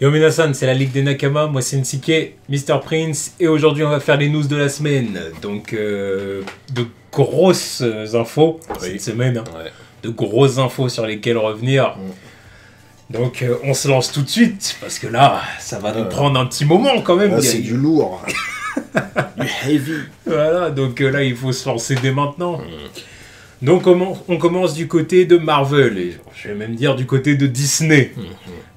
Yo Minasan, c'est la Ligue des Nakama, moi c'est Nsike, Mr Prince, et aujourd'hui on va faire les news de la semaine. Donc, de grosses infos cette semaine, hein. De grosses infos sur lesquelles revenir. Donc on se lance tout de suite, parce que là, ça va nous prendre un petit moment quand même. Là, c'est du lourd, du heavy. Voilà, donc là il faut se lancer dès maintenant. Donc on commence du côté de Marvel, et je vais même dire du côté de Disney.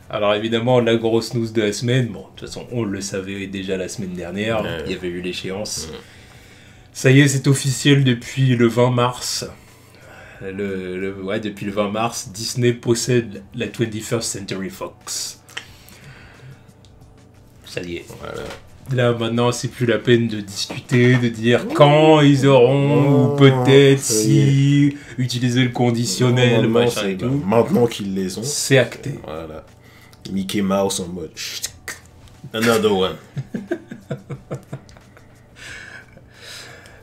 Alors évidemment, la grosse news de la semaine, bon, de toute façon, on le savait déjà la semaine dernière, il y avait eu l'échéance. Ça y est, c'est officiel depuis le 20 mars. Depuis le 20 mars, Disney possède la 21st Century Fox. Ça y est. Voilà. Là, maintenant, c'est plus la peine de discuter, de dire quand ils auront, ou peut-être si, utiliser le conditionnel, machin et tout. Maintenant qu'ils les ont, c'est acté. Voilà. Mickey Mouse en mode another one.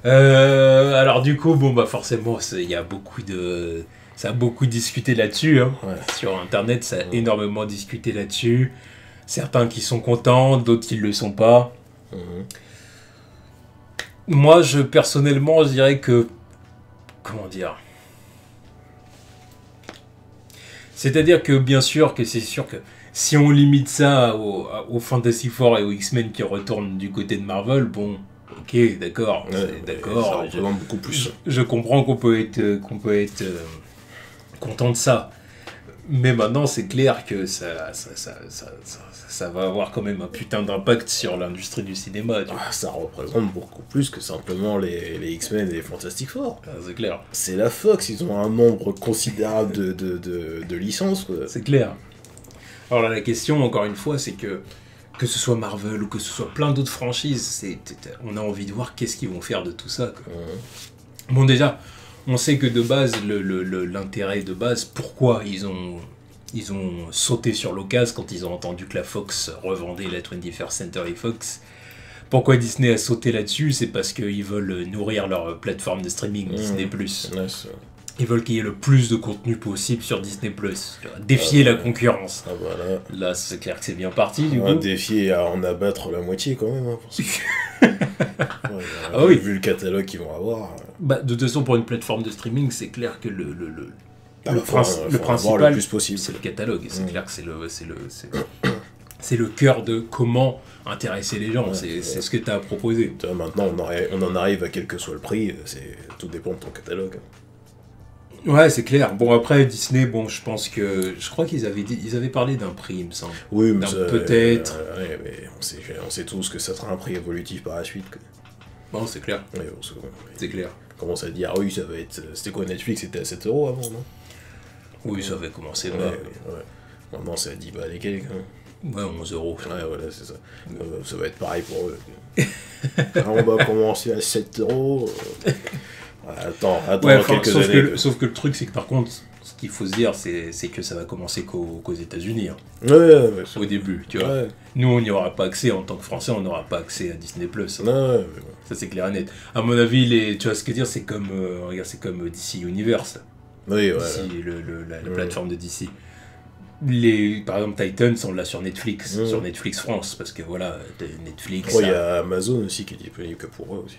Alors du coup, bon bah forcément, il y a beaucoup de, ça a beaucoup discuté là-dessus. Hein. Sur Internet, ça a énormément discuté là-dessus. Certains qui sont contents, d'autres qui ne le sont pas. Moi, personnellement, je dirais que, comment dire, c'est-à-dire que bien sûr que c'est sûr que si on limite ça au Fantastic Four et aux X-Men qui retournent du côté de Marvel, bon, ok, d'accord, d'accord. Beaucoup plus. Je comprends qu'on peut être content de ça, mais maintenant c'est clair que ça va avoir quand même un putain d'impact sur l'industrie du cinéma. Tu vois. Ça représente beaucoup plus que simplement les X-Men et les Fantastic Four. C'est clair. C'est la Fox, ils ont un nombre considérable de licences. Quoi. C'est clair. Alors là, la question, encore une fois, c'est que ce soit Marvel ou que ce soit plein d'autres franchises, on a envie de voir qu'est-ce qu'ils vont faire de tout ça. Quoi. Bon, déjà, on sait que de base, l'intérêt de base, pourquoi ils ont sauté sur l'occasion quand ils ont entendu que la Fox revendait la 21st Century Fox. Pourquoi Disney a sauté là-dessus, c'est parce qu'ils veulent nourrir leur plateforme de streaming Disney+. Ils veulent qu'il y ait le plus de contenu possible sur Disney+. Défier la concurrence. Voilà. Là, c'est clair que c'est bien parti, du coup. Défier à en abattre la moitié, quand même. Hein, vu le catalogue qu'ils vont avoir. Bah, de toute façon, pour une plateforme de streaming, c'est clair que le principal, le plus possible, c'est le catalogue. C'est clair que c'est le cœur de comment intéresser les gens. C'est ce que tu as proposé. Maintenant, on en arrive à quel que soit le prix. Tout dépend de ton catalogue. Ouais, c'est clair. Bon, après, Disney, bon, je crois qu'ils avaient parlé d'un prix, il me semble. Oui, mais peut-être. Mais on sait tous que ça sera un prix évolutif par la suite. Bon, c'est clair. C'est clair. On commence à dire, oui, ça va être... C'était quoi, Netflix, c'était à 7 € avant, non? Oui, ça avait commencé bas. Maintenant, c'est à 10 balles et quelques. Ouais, 11 €. Ouais, voilà, c'est ça. Ça va être pareil pour eux. On va commencer à 7 €. Attends quelques années. Sauf que le truc, c'est que par contre, ce qu'il faut se dire, c'est que ça va commencer qu'aux États-Unis. Hein. Au début, tu vois. Nous, on n'y aura pas accès, en tant que Français, on n'aura pas accès à Disney+. Hein. Ça, c'est clair et net. À mon avis, tu vois ce que dire, c'est comme DC Universe. Oui, la plateforme de DC. Par exemple, Titans, on l'a sur Netflix, sur Netflix France, parce que voilà, Netflix... Il y a Amazon aussi qui est disponible que pour eux aussi.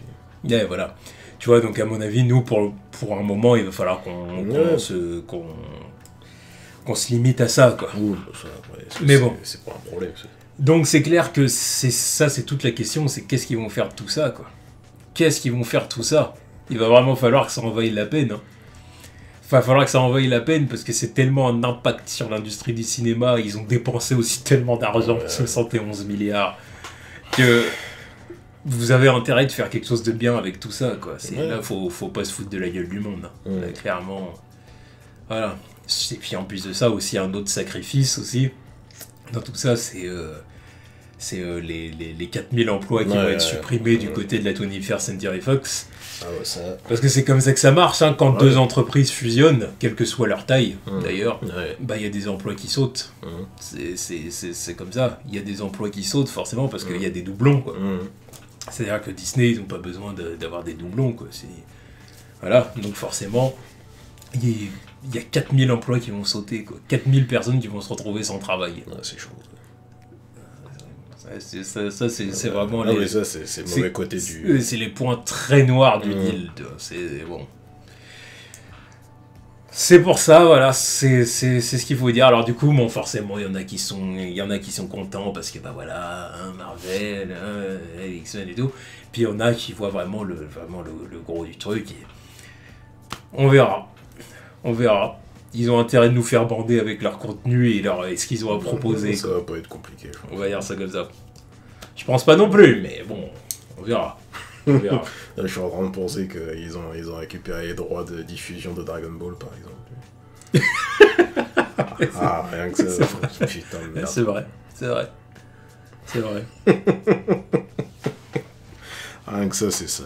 Ouais, voilà. Tu vois, donc à mon avis, nous, pour un moment, il va falloir qu'on se limite à ça, quoi. Mais bon. C'est pas un problème, ça. Donc c'est clair que c'est toute la question, c'est qu'est-ce qu'ils vont faire de tout ça, quoi. Qu'est-ce qu'ils vont faire de tout ça? Il va vraiment falloir que ça envahisse la peine, hein. Il va falloir que ça envahisse la peine parce que c'est tellement un impact sur l'industrie du cinéma, ils ont dépensé aussi tellement d'argent, 71 milliards, que vous avez intérêt de faire quelque chose de bien avec tout ça, quoi. Là, faut pas se foutre de la gueule du monde. Hein. Là, clairement, voilà. Et puis en plus de ça, aussi un autre sacrifice aussi. Dans tout ça, c'est les 4000 emplois qui vont être supprimés du côté de la 21st Century Fox. Parce que c'est comme ça que ça marche, hein, quand deux entreprises fusionnent, quelle que soit leur taille, d'ailleurs, bah y a des emplois qui sautent. C'est comme ça. Il y a des emplois qui sautent, forcément, parce qu'il y a des doublons, quoi. C'est-à-dire que Disney, ils n'ont pas besoin d'avoir des doublons, quoi. Voilà, donc forcément, il y a 4000 emplois qui vont sauter, quoi. 4000 personnes qui vont se retrouver sans travail. C'est chaud. Ouais, c'est vraiment non, mais ça, c'est le mauvais côté du... C'est les points très noirs du deal. C'est bon. C'est pour ça, voilà, c'est ce qu'il faut dire. Alors du coup, bon, forcément, il y en a qui sont contents parce que, bah voilà, hein, Marvel, X-Men et tout. Puis il y en a qui voient vraiment le gros du truc. Et on verra. On verra. Ils ont intérêt de nous faire bander avec leur contenu et ce qu'ils ont à proposer. Ça va pas être compliqué. On va dire ça comme ça. Je pense pas non plus, mais bon, on verra. On verra. Je suis en train de penser qu'ils ont récupéré les droits de diffusion de Dragon Ball, par exemple. Rien que ça. Putain de merde. C'est vrai. Rien que ça, c'est ça.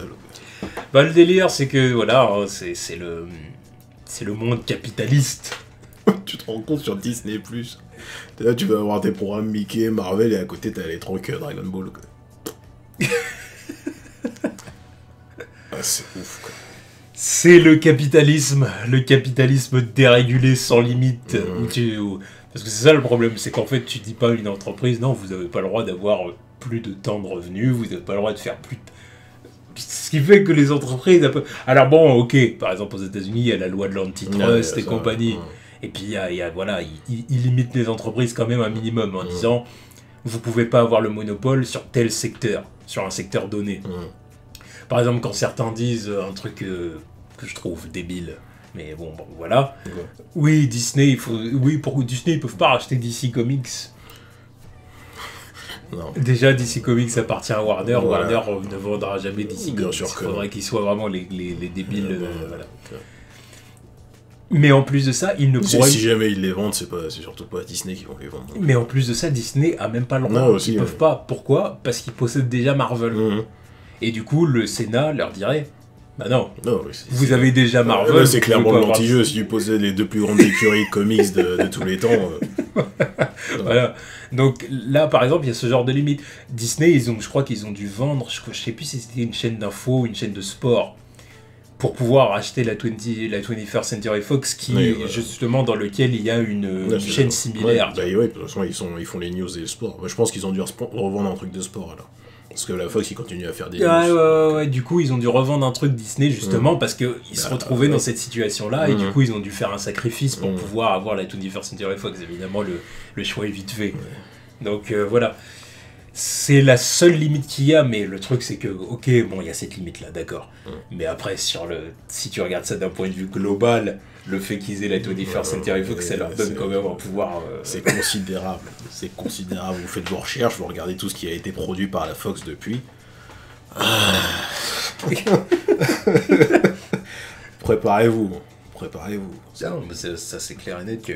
Bah, le délire, c'est que, voilà, c'est le monde capitaliste. Tu te rends compte sur Disney+. Là, tu vas avoir tes programmes Mickey, Marvel, et à côté, t'as les trucs Dragon Ball, quoi. C'est ouf, quoi. C'est le capitalisme dérégulé sans limite. Parce que c'est ça le problème, c'est qu'en fait, tu dis pas à une entreprise, non, vous avez pas le droit d'avoir plus de temps de revenus, vous n'avez pas le droit de faire plus de... Ce qui fait que les entreprises... Alors bon, ok, par exemple aux États-Unis, il y a la loi de l'antitrust et compagnie. Et puis, voilà, ils limitent les entreprises quand même un minimum en disant, vous pouvez pas avoir le monopole sur tel secteur, sur un secteur donné. Par exemple, quand certains disent un truc que je trouve débile, mais bon, voilà. Oui, Disney, pour Disney, ils peuvent pas racheter DC Comics. Non. Déjà, DC Comics appartient à Warner. Voilà. Warner ne vendra jamais DC Comics. Il faudrait qu'ils soient vraiment les débiles. Voilà. Mais en plus de ça, ils ne pourraient... Si jamais ils les vendent, c'est surtout pas Disney qui vont les vendre. Mais en plus de ça, Disney a même pas le droit. Ils peuvent pas. Pourquoi ? Parce qu'ils possèdent déjà Marvel. Et du coup, le Sénat leur dirait... Bah non, vous avez déjà Marvel. C'est clairement l'anti-jeu. Si tu possèdes les deux plus grandes écuries de comics de tous les temps... Voilà. Donc là, par exemple, il y a ce genre de limite. Disney, je crois qu'ils ont dû vendre, je sais plus si c'était une chaîne d'infos ou une chaîne de sport, pour pouvoir acheter la 21st Century Fox, justement dans lequel il y a une chaîne similaire. De toute façon, ils font les news et le sport. Je pense qu'ils ont dû revendre un truc de sport, alors. Parce que la Fox, ils continuent à faire des news. Ouais, du coup, ils ont dû revendre un truc Disney, justement, parce qu'ils se retrouvaient dans cette situation-là, et du coup, ils ont dû faire un sacrifice pour pouvoir avoir la 21st Century Fox. Évidemment, le choix est vite fait. Donc, voilà. C'est la seule limite qu'il y a, mais le truc, c'est que, ok, bon, il y a cette limite-là, d'accord. Mais après, si tu regardes ça d'un point de vue global, le fait qu'ils aient la 21st Century Fox, ça leur donne quand même un pouvoir... C'est considérable. C'est considérable. Vous faites vos recherches, vous regardez tout ce qui a été produit par la Fox depuis. Préparez-vous. Non, mais ça c'est clair et net que...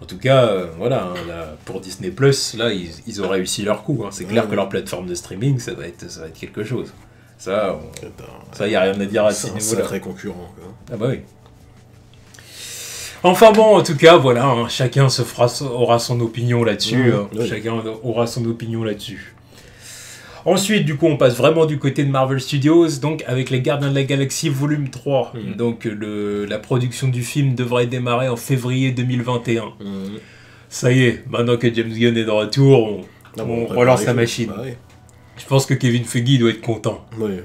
En tout cas, voilà, là, pour Disney+, là, ils ont réussi leur coup. C'est clair que leur plateforme de streaming, ça va être quelque chose. Ça, il n'y a rien à dire à ce niveau-là. C'est un sacré concurrent, quoi. Ah bah oui. Enfin bon, en tout cas, voilà, chacun aura son opinion là-dessus. Chacun aura son opinion là-dessus. Ensuite, du coup, on passe vraiment du côté de Marvel Studios, donc avec Les Gardiens de la Galaxie volume 3. Donc la production du film devrait démarrer en février 2021. Ça y est, maintenant que James Gunn est de retour, on relance la machine. Bah, ouais. Je pense que Kevin Feige doit être content. Oui.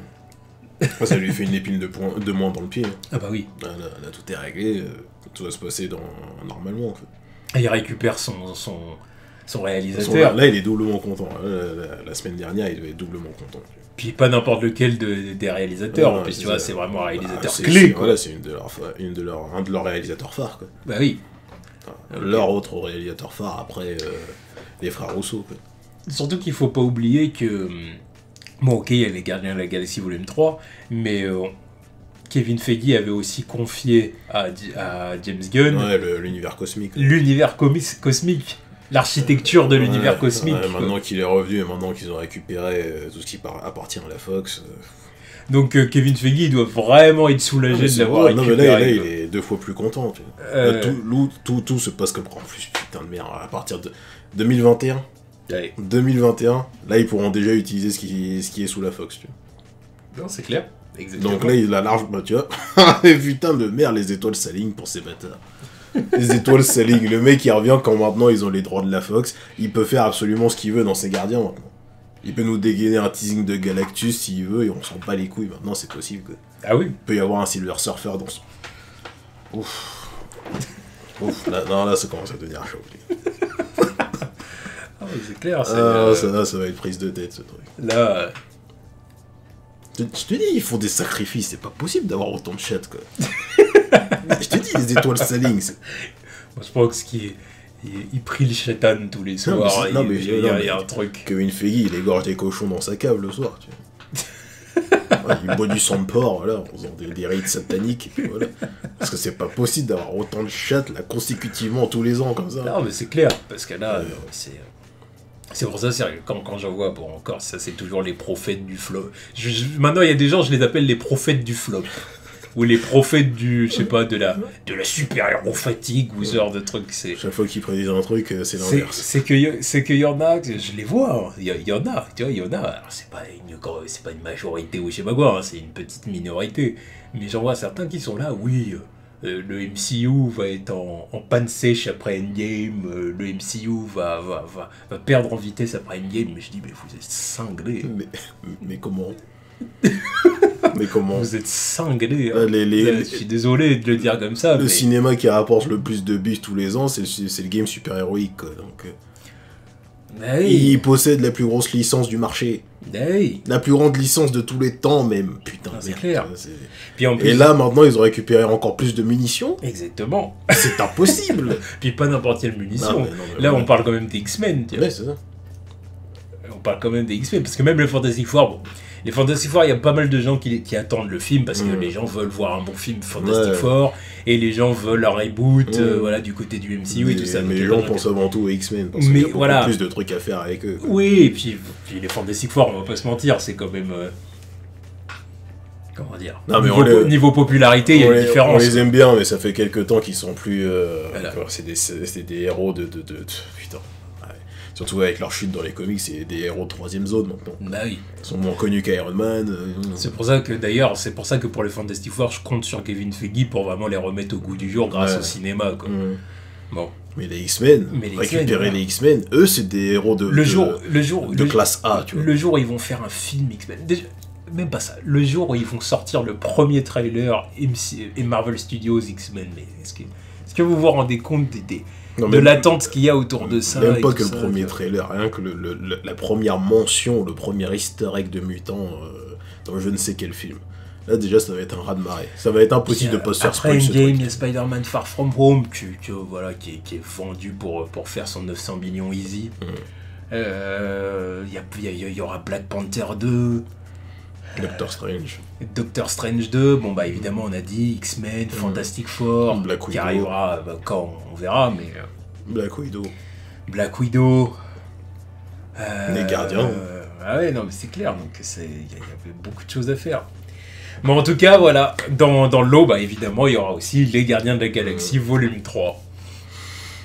Ça lui fait une épine de moins dans le pied. Ah bah oui. Là, tout est réglé, tout va se passer normalement, en fait. Et il récupère son réalisateur. Là, il est doublement content. La semaine dernière, il devait être doublement content. Puis pas n'importe lequel des réalisateurs. En plus, tu vois, c'est vraiment un réalisateur clé. Voilà, c'est un de leurs réalisateurs phares, quoi. Bah oui. Leur autre réalisateur phare après les frères Rousseau, quoi. Surtout qu'il faut pas oublier que... Bon, ok, il y a Les Gardiens de la Galaxie volume 3, mais Kevin Feige avait aussi confié à James Gunn... Ouais, l'univers cosmique. L'univers cosmique. L'architecture de l'univers cosmique. Maintenant qu'il est revenu et maintenant qu'ils ont récupéré tout ce qui appartient à la Fox... Donc Kevin Feige, il doit vraiment être soulagé de l'avoir récupéré. Non, mais là, il est 2 fois plus content. Tu vois. Tout se passe comme... En plus, putain de merde, à partir de 2021... Ouais. 2021, là ils pourront déjà utiliser ce qui est sous la Fox, tu vois. Non, c'est clair. Exactement. Donc là il a large, tu vois. Putain de merde, les étoiles s'alignent pour ces bâtards. Les étoiles s'alignent. Le mec il revient quand maintenant ils ont les droits de la Fox, il peut faire absolument ce qu'il veut dans ses gardiens maintenant. Il peut nous dégainer un teasing de Galactus s'il veut, et on s'en bat les couilles. Maintenant, c'est possible. Quoi. Ah oui. Il peut y avoir un Silver Surfer dans son... Ouf. Ouf. Là, ça commence à devenir chaud. Ah oui, c'est clair. Ça va être prise de tête, ce truc. Là... Je te dis, ils font des sacrifices. C'est pas possible d'avoir autant de chat, quoi. Je te dis, les étoiles s'alignent. Moi, je pense il prie le shaitan tous les soirs. Il y a un truc. Kevin Feige, il égorge des cochons dans sa cave le soir, tu vois. Ouais, il boit du sang de porc, voilà, en faisant des rites sataniques, et puis voilà. Parce que c'est pas possible d'avoir autant de chats, là, consécutivement, tous les ans, comme ça. Non, mais c'est clair, parce que là, c'est pour ça, sérieux, quand j'en vois, bon, encore, ça, c'est toujours les prophètes du flop. Maintenant, il y a des gens, je les appelle les prophètes du flop. Ou les prophètes du, je sais pas, de la super-héros fatigue ou ce genre de truc. Chaque fois qu'ils prédisent un truc, c'est l'inverse. C'est qu'il y en a, je les vois, hein. Il y en a, tu vois, il y en a. Alors, c'est pas une majorité ou je sais pas quoi, hein, c'est une petite minorité. Mais j'en vois certains qui sont là, oui, le MCU va être en panne sèche après Endgame, le MCU va perdre en vitesse après Endgame. Mais je dis, mais vous êtes cinglés. Mais comment Mais comment Vous êtes cinglés. Hein. Je suis désolé de le dire comme ça. Le cinéma qui rapporte le plus de bif tous les ans, c'est le game super-héroïque. Donc, il possède la plus grosse licence du marché. La plus grande licence de tous les temps, même. Putain, c'est clair. Puis en plus, et là, maintenant, ils ont récupéré encore plus de munitions. Exactement. C'est impossible. Puis pas n'importe quelle munition. Là, on parle quand même des X-Men. Ouais, c'est ça. On parle quand même des X-Men, parce que même le Fantastic Four, bon... Les Fantastic Four, il y a pas mal de gens qui attendent le film parce que les gens veulent voir un bon film Fantastic Four et les gens veulent un reboot voilà, du côté du MCU et tout ça. Mais les gens pensent avant tout aux X-Men parce qu'il y a beaucoup plus de trucs à faire avec eux. Quoi. Oui, et puis les Fantastic Four, on va pas se mentir, c'est quand même... comment dire, non, mais niveau popularité, il y a une différence. On les aime bien, mais ça fait quelques temps qu'ils sont plus... voilà. C'est des héros de putain. Surtout avec leur chute dans les comics, c'est des héros de 3ème zone maintenant. Bah oui. Ils sont moins connus qu'Iron Man. C'est pour ça que pour les Fantastic Four, je compte sur Kevin Feige pour vraiment les remettre au goût du jour grâce au cinéma. Quoi. Bon. Mais les X-Men, récupérer les X-Men, eux c'est des héros de classe A. Tu vois. Le jour où ils vont faire un film X-Men, déjà, même pas ça, le jour où ils vont sortir le premier trailer et Marvel Studios X-Men, mais est-ce que vous vous rendez compte de l'attente qu'il y a autour de ça? Même pas que le premier trailer, rien que la première mention, le premier easter egg de mutant dans je ne sais quel film. Là déjà ça va être un raz-de-marée. Ça va être impossible de pas se faire spoiler. Après Endgame, il y a Spider-Man Far From Home voilà, qui est vendu pour faire son 900 millions easy. Il y aura Black Panther 2. Doctor Strange 2, bon bah évidemment on a dit X-Men, Fantastic Four, Black Widow. Qui arrivera quand on verra, mais... Black Widow. Les Gardiens. Ah ouais, non mais c'est clair, donc il y avait beaucoup de choses à faire. Mais en tout cas, voilà, dans l'eau, bah évidemment, il y aura aussi Les Gardiens de la Galaxie, volume 3.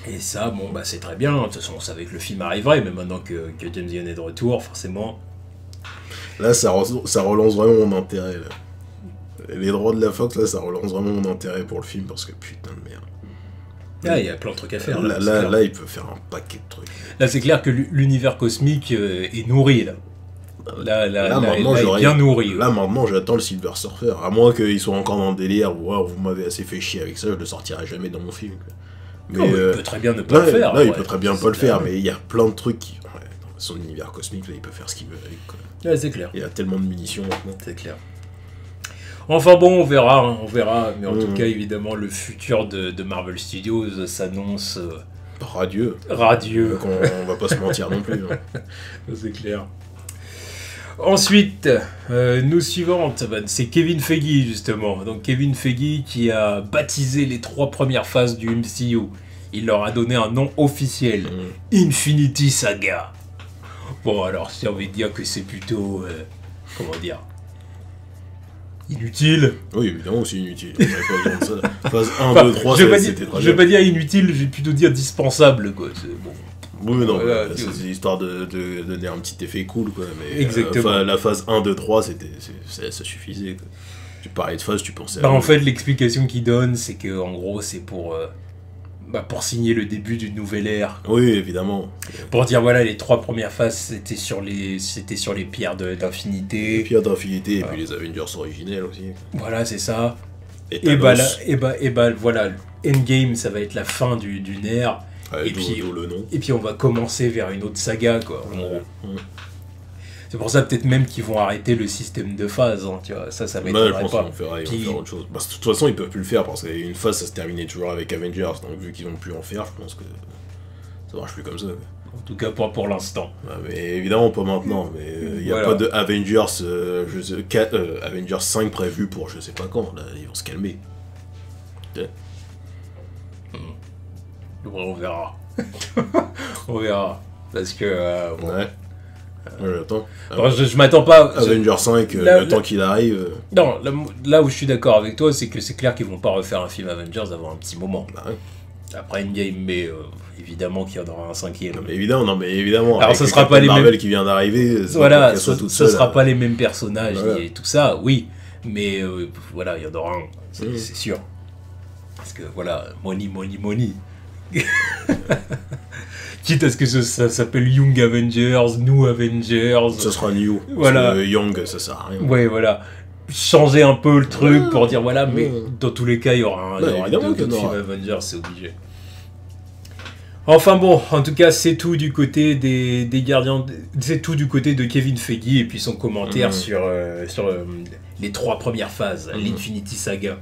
Et ça, bon bah c'est très bien, de toute façon on savait que le film arriverait, mais maintenant que James Gunn est de retour, forcément... Là, ça relance vraiment mon intérêt. Là. Les droits de la Fox, là, ça relance vraiment mon intérêt pour le film parce que putain de merde. Ah, il y a plein de trucs à faire. Là, il peut faire un paquet de trucs. Là, c'est clair que l'univers cosmique est nourri. Là, maintenant, il est bien nourri. Là, maintenant, j'attends le Silver Surfer. À moins qu'ils soient encore dans le délire où vous m'avez assez fait chier avec ça, je le sortirai jamais dans mon film. Mais il peut très bien ne pas le faire. Là, il peut très bien pas le faire, mais il y a plein de trucs qui... dans son univers cosmique, là, il peut faire ce qu'il veut avec. Quoi. Ouais, c'est clair. Il y a tellement de munitions maintenant. C'est clair. Enfin bon, on verra. Mais en tout cas, évidemment, le futur de Marvel Studios s'annonce... radieux. On va pas se mentir non plus. Hein. C'est clair. Ensuite, nous suivante, c'est Kevin Feige, justement. Donc Kevin Feige qui a baptisé les 3 premières phases du MCU. Il leur a donné un nom officiel. Infinity Saga. Bon, alors, j'ai envie de dire que c'est plutôt... comment dire, inutile. Oui, évidemment, c'est inutile. On pas besoin de ça. Phase 1, 2, 3, c'était très bien. Je vais pas dire inutile, je vais plutôt dire dispensable, quoi. Bon. Oui, non, c'est histoire de donner un petit effet cool, quoi. Mais exactement. La phase 1, 2, 3, ça suffisait, quoi. Tu parlais de phase, tu pensais en fait, l'explication qu'il donne, c'est que en gros, c'est pour pour signer le début d'une nouvelle ère. Oui, évidemment. Pour dire, voilà, les 3 premières phases, c'était sur les pierres d'infinité. Les pierres d'infinité, et puis les Avengers originels aussi. Voilà, c'est ça. Et voilà, Endgame, ça va être la fin d'une ère. Ouais, et puis le nom. Et puis on va commencer vers une autre saga, quoi. C'est pour ça peut-être même qu'ils vont arrêter le système de phase, hein, tu vois. Ça m'étonnerait pas. Je pense qu'ils vont faire autre chose. De toute façon, ils peuvent plus le faire parce qu'une phase, ça se terminait toujours avec Avengers. Donc vu qu'ils vont plus en faire, je pense que ça marche plus comme ça. En tout cas, pas pour l'instant. Mais évidemment, pas maintenant. Mais il n'y a pas de Avengers, Avengers 5 prévu pour je sais pas quand. Là, ils vont se calmer. On verra. On verra. Parce que... Ouais. Attends. Je m'attends pas... Avengers 5, le temps qu'il arrive... Non, là où je suis d'accord avec toi, c'est que c'est clair qu'ils vont pas refaire un film Avengers avant un petit moment. Bah ouais. Après Endgame, mais évidemment qu'il y en aura un 5e. Non mais évidemment. Alors ce sera pas les Marvel mêmes... qui vient d'arriver, voilà, ce sera pas les mêmes personnages et tout ça, oui. Mais voilà, il y en aura un, c'est sûr. Parce que voilà, money. Quitte à ce que ça s'appelle Young Avengers, New Avengers. Ce sera New. Voilà. Parce que Young, ça sert à rien. Ouais, voilà. Changer un peu le truc pour dire voilà, mais dans tous les cas, il y aura d'autres films Avengers, c'est obligé. Enfin bon, en tout cas, c'est tout du côté des gardiens. C'est tout du côté de Kevin Feige et puis son commentaire sur les 3 premières phases, l'Infinity Saga.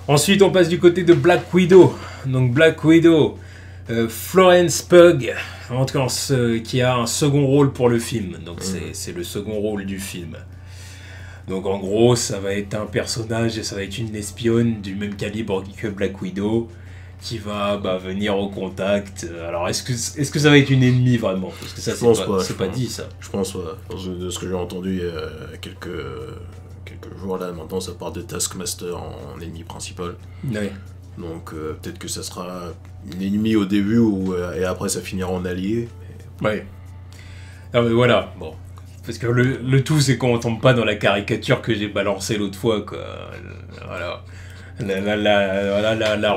Ensuite, on passe du côté de Black Widow. Donc Black Widow, Florence Pugh, qui a un second rôle pour le film. Donc c'est le second rôle du film. Donc en gros, ça va être un personnage et ça va être une espionne du même calibre que Black Widow qui va venir au contact. Alors est-ce que ça va être une ennemie vraiment? Parce que ça c'est pas dit ça. Je pense pas. De ce que j'ai entendu il y a quelques jours là, maintenant ça part de Taskmaster en ennemi principal. Ouais. Donc peut-être que ça sera une ennemie au début et après ça finira en allié. Mais... Ouais. Non mais voilà, bon. Parce que le tout c'est qu'on tombe pas dans la caricature que j'ai balancée l'autre fois, quoi. Voilà.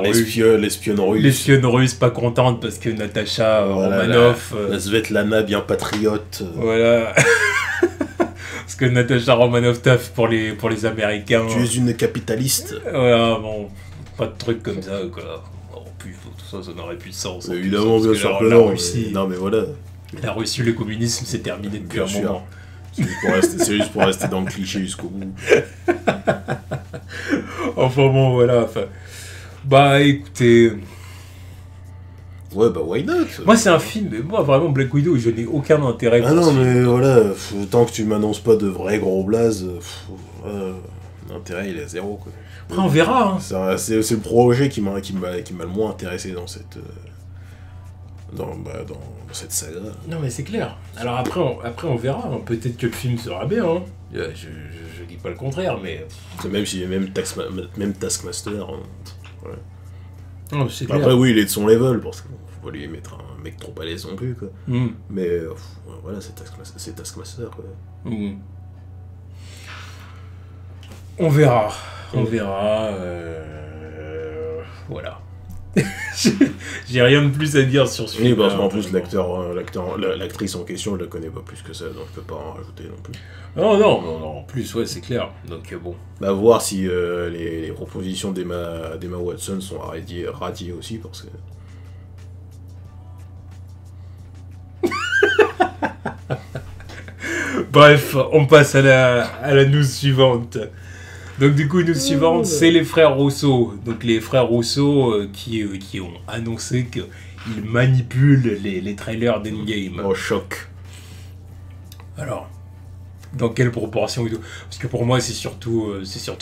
L'espionne russe. L'espionne russe pas contente parce que Natasha Romanoff... La Svetlana bien patriote. Voilà. Parce que Natasha Romanoff taffe pour les Américains. Tu es une capitaliste. Voilà, bon, pas de trucs comme ça, quoi. En plus, tout ça n'aurait plus de sens. Évidemment, bien sûr que la non. Russie, non, mais voilà. La Russie, le communisme, c'est terminé depuis un moment. C'est juste pour rester dans le cliché jusqu'au bout. Enfin bon, voilà. Bah écoutez... Ouais, bah why not? Moi, c'est un film, mais moi, vraiment, Black Widow, je n'ai aucun intérêt pour non, mais voilà, tant que tu m'annonces pas de vrais gros blazes, l'intérêt il est à zéro, quoi. Après, on verra. Hein. C'est le projet qui m'a le moins intéressé dans cette... Dans cette saga. Non mais c'est clair. Alors après on verra. Peut-être que le film sera bien. Hein. Je dis pas le contraire, mais... Même si même Taskmaster... ouais. Non, c'est clair. Après oui, il est de son level, parce qu'il faut pas lui mettre un mec trop à l'aise non plus, quoi. Mais voilà, c'est Taskmaster, quoi. On verra. On verra. Voilà. J'ai rien de plus à dire sur ce film. Oui, parce qu'en plus, l'actrice en question, je la connais pas plus que ça, donc je peux pas en rajouter non plus. Non, en plus, ouais, c'est clair. Donc bon. Bah, voir si les propositions d'Emma Watson sont radiées aussi, parce que... Bref, on passe à la news suivante. Donc du coup, news suivante, c'est les frères Russo. Donc les frères Russo qui ont annoncé qu'ils manipulent les trailers d'Endgame. Oh, choc. Alors, dans quelle proportion et tout? Parce que pour moi, c'est surtout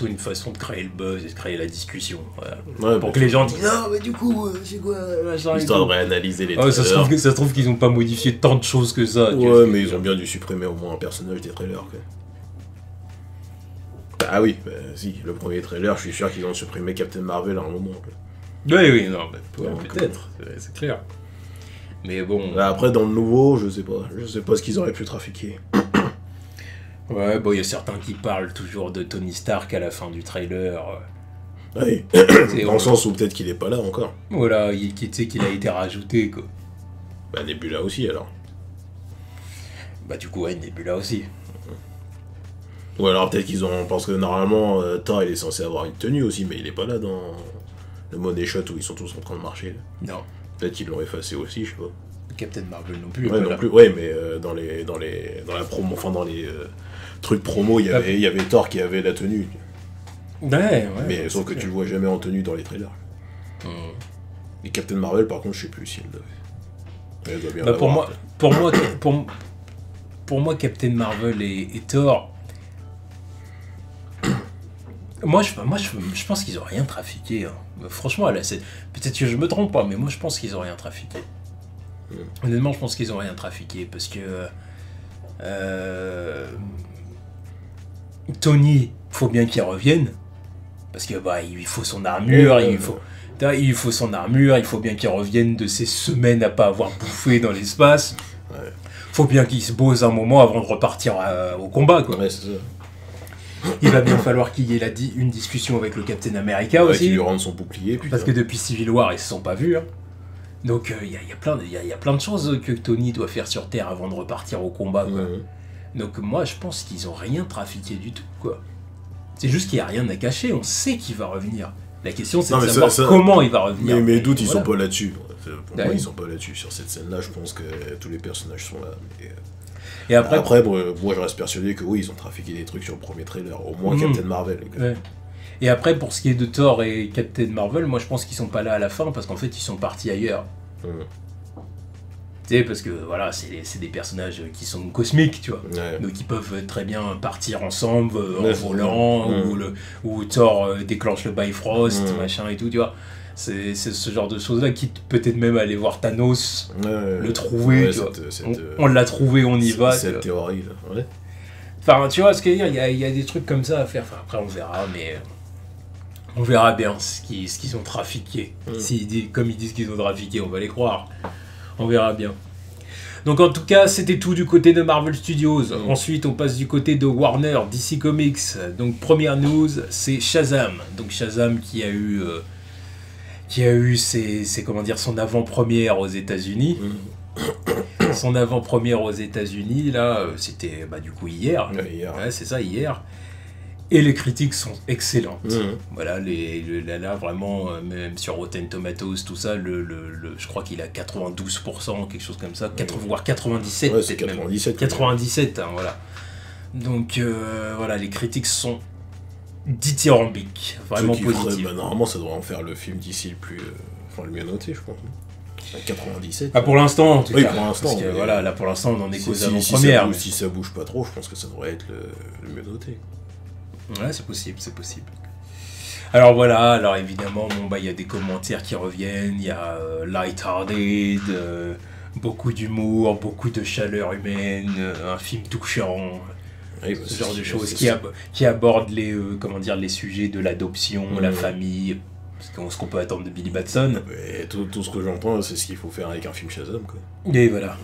une façon de créer le buzz et de créer la discussion. Voilà. Ouais, pour que les gens disent « Non, mais du coup, c'est quoi ?» Histoire de réanalyser les trailers. Ça se trouve qu'ils n'ont pas modifié tant de choses que ça. Ouais, mais ils ont bien dû supprimer au moins un personnage des trailers, quoi. Ah oui, bah, si, le premier trailer, je suis sûr qu'ils ont supprimé Captain Marvel à un moment. Quoi. Oui, non, peut-être, c'est clair. Mais bon... Bah, après, dans le nouveau, je sais pas ce qu'ils auraient pu trafiquer. Ouais, bon, il y a certains qui parlent toujours de Tony Stark à la fin du trailer. Oui, dans le sens où peut-être qu'il est pas là encore. Voilà, tu sais qu'il a été rajouté, quoi. Bah Nebula aussi alors. Bah du coup, ouais, Nebula aussi. Ou alors peut-être qu'ils ont... Parce que normalement, Thor il est censé avoir une tenue aussi, mais il est pas là dans le Money Shot où ils sont tous en train de marcher. Là. Non. Peut-être qu'ils l'ont effacé aussi, je sais pas. Captain Marvel non plus. Ouais, non plus. Ouais, mais dans la promo, enfin dans les trucs promo, il y avait Thor qui avait la tenue. Ouais. Mais sauf que tu le vois jamais en tenue dans les trailers. Et Captain Marvel, par contre, je sais plus si elle l'avait. Elle doit bien l'avoir. Pour moi, Captain Marvel et Thor. Moi, je pense qu'ils ont rien trafiqué. Hein. Franchement, là, peut-être que je me trompe pas, mais moi, je pense qu'ils ont rien trafiqué. Honnêtement, je pense qu'ils ont rien trafiqué parce que Tony, faut bien qu'il revienne parce que bah il faut son armure, il faut son armure, il faut bien qu'il revienne de ces semaines à pas avoir bouffé dans l'espace. Ouais. Faut bien qu'il se pose un moment avant de repartir au combat, quoi. Ouais, c'est ça. Il va bien falloir qu'il y ait une discussion avec le Captain America aussi. Qu'il lui rende son bouclier. Putain. Parce que depuis Civil War, ils se sont pas vus. Hein. Donc il y a plein de choses que Tony doit faire sur Terre avant de repartir au combat, quoi. Donc moi, je pense qu'ils ont rien trafiqué du tout, quoi. C'est juste qu'il n'y a rien à cacher, on sait qu'il va revenir. La question, c'est de savoir comment il va revenir. Mais doutes, ils sont pas là-dessus. Pour moi, ils sont pas là-dessus. Sur cette scène-là, je pense que tous les personnages sont là. Et après moi, je reste persuadé que oui, ils ont trafiqué des trucs sur le premier trailer. Au moins Captain Marvel. Ouais. Et après, pour ce qui est de Thor et Captain Marvel, moi, je pense qu'ils sont pas là à la fin parce qu'en fait, ils sont partis ailleurs. Tu sais, parce que voilà, c'est des personnages qui sont cosmiques, tu vois. Ouais. Donc ils peuvent très bien partir ensemble en volant, ou Thor déclenche le Bifrost, machin et tout, tu vois. C'est ce genre de choses-là, quitte peut-être même aller voir Thanos, le trouver, tu vois. On l'a trouvé, on y va. Cette théorie, là. Ouais. Enfin, tu vois ce que je veux dire, il y a des trucs comme ça à faire. Enfin, après, on verra, mais on verra bien ce qu'ils ont trafiqué. Comme ils disent qu'ils ont trafiqué, on va les croire. On verra bien. Donc en tout cas, c'était tout du côté de Marvel Studios. Ensuite, on passe du côté de Warner, DC Comics. Donc première news, c'est Shazam. Donc Shazam qui a eu son avant-première aux États-Unis. Son avant-première aux États-Unis, là, c'était du coup hier. Ouais, c'est ça, hier. Et les critiques sont excellentes. Voilà, là vraiment, même sur Rotten Tomatoes, tout ça, je crois qu'il a 92%, quelque chose comme ça, voire 97%. Ouais, c'est 97. 97, hein, voilà. Donc, voilà, les critiques sont dithyrambiques, vraiment positives. Normalement, ça devrait en faire le film d'ici le mieux noté, je pense. 97. Pour l'instant, en tout cas. Pour l'instant. Parce que voilà, là pour l'instant, on en est qu'aux avant-premières. Si ça bouge pas trop, je pense que ça devrait être le mieux noté. Ouais, c'est possible. Alors voilà, évidemment, il y a des commentaires qui reviennent, il y a light-hearted, beaucoup d'humour, beaucoup de chaleur humaine, un film touchant, ce genre de choses qui aborde les sujets de l'adoption, la famille, ce qu'on peut attendre de Billy Batson. Et tout ce que j'entends, c'est ce qu'il faut faire avec un film Shazam, quoi. Et voilà.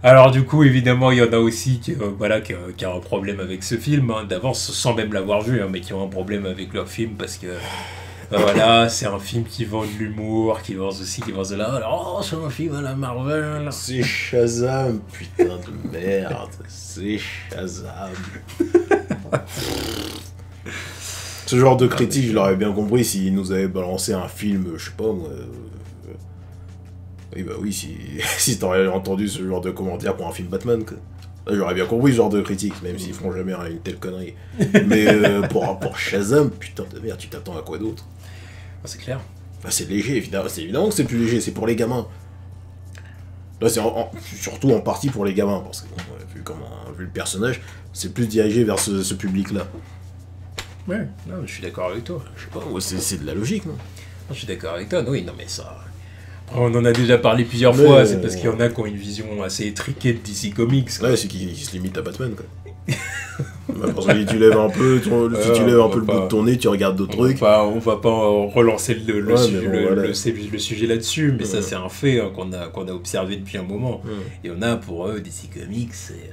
Alors du coup, évidemment, il y en a aussi qui ont un problème avec ce film, d'avance, sans même l'avoir vu, mais qui ont un problème avec leur film, parce que voilà, c'est un film qui vend de l'humour, qui vend ceci, qui vend cela, alors c'est un film à la Marvel. C'est Shazam, putain de merde, c'est Shazam. Ce genre de critique, je l'aurais bien compris s'ils nous avaient balancé un film, je sais pas moi... Oui, si t'aurais entendu ce genre de commentaires pour un film Batman, quoi. Là, j'aurais bien compris ce genre de critique, même s'ils feront jamais une telle connerie. Mais pour Shazam, putain de merde, tu t'attends à quoi d'autre? C'est clair. C'est léger, évidemment. C'est évidemment que c'est plus léger, c'est pour les gamins. Là, c'est surtout en partie pour les gamins, parce que vu le personnage, c'est plus dirigé vers ce public-là. Ouais, non, je suis d'accord avec toi. Je sais pas, c'est de la logique, non? Je suis d'accord avec toi, oui, non mais ça... On en a déjà parlé plusieurs fois, c'est parce qu'il y en a qui ont une vision assez étriquée de DC Comics. Quoi. Ouais, c'est qu'ils se limitent à Batman, quoi. Parce que si tu lèves un peu, le bout de ton nez, tu regardes d'autres trucs. On va pas relancer le sujet là-dessus, mais ça c'est un fait qu'on a observé depuis un moment. Il y en a pour eux, DC Comics, c'est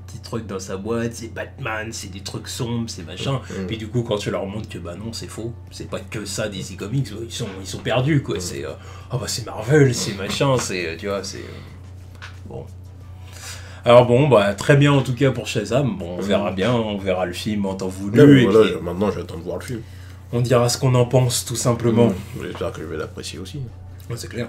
petits trucs dans sa boîte, c'est Batman, c'est des trucs sombres, c'est machin. Puis du coup, quand tu leur montres que bah non, c'est faux, c'est pas que ça DC Comics, ils sont perdus quoi. C'est ah bah c'est Marvel, c'est machin, c'est tu vois, c'est bon. Alors bon, bah très bien en tout cas pour Shazam. Bon, on verra bien, on verra le film en temps voulu. Voilà, puis, maintenant j'attends de voir le film. on dira ce qu'on en pense tout simplement. J'espère que je vais l'apprécier aussi. Ouais, c'est clair.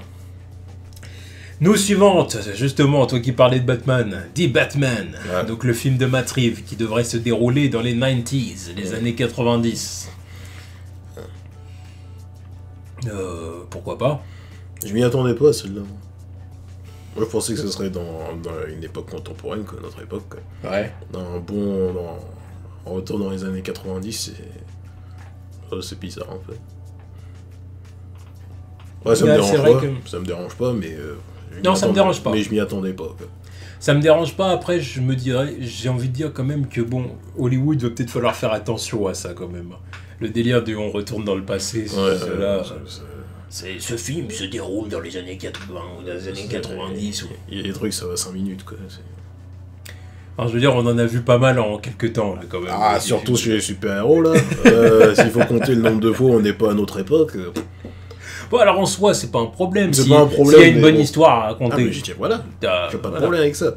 Nous suivante, justement, toi qui parlais de Batman, The Batman, Ouais. donc le film de Matt Reeves qui devrait se dérouler dans les 90s, les années 90. Pourquoi pas? Je m'y attendais pas, celle-là. Moi, je pensais que ce serait dans une époque contemporaine, quoi, notre époque. Quoi. Ouais. En retour dans les années 90, c'est bizarre, en fait. Ouais, ça me Ouais, dérange c'est vrai pas, que- ça me dérange pas, mais... Non, ça me dérange pas. Mais je m'y attendais pas, quoi. Ça me dérange pas, après je me dirais, j'ai envie de dire quand même que bon, Hollywood va peut-être falloir faire attention à ça quand même. Le délire de on retourne dans le passé, cela... Ce film se déroule dans les années 80 ou dans les années 90. Il y a des trucs, ça va 5 minutes, quoi. Alors, je veux dire, on en a vu pas mal en quelques temps, là, quand même. Ah, surtout chez les super-héros, là. S'il faut compter le nombre de fois où on n'est pas à notre époque... Bon, alors en soi, c'est pas un problème. C'est pas un problème, S'il y a une mais bonne bon. histoire à Ah, raconter. mais j'ai dit, voilà, t'as- j'ai pas de voilà. problème avec ça.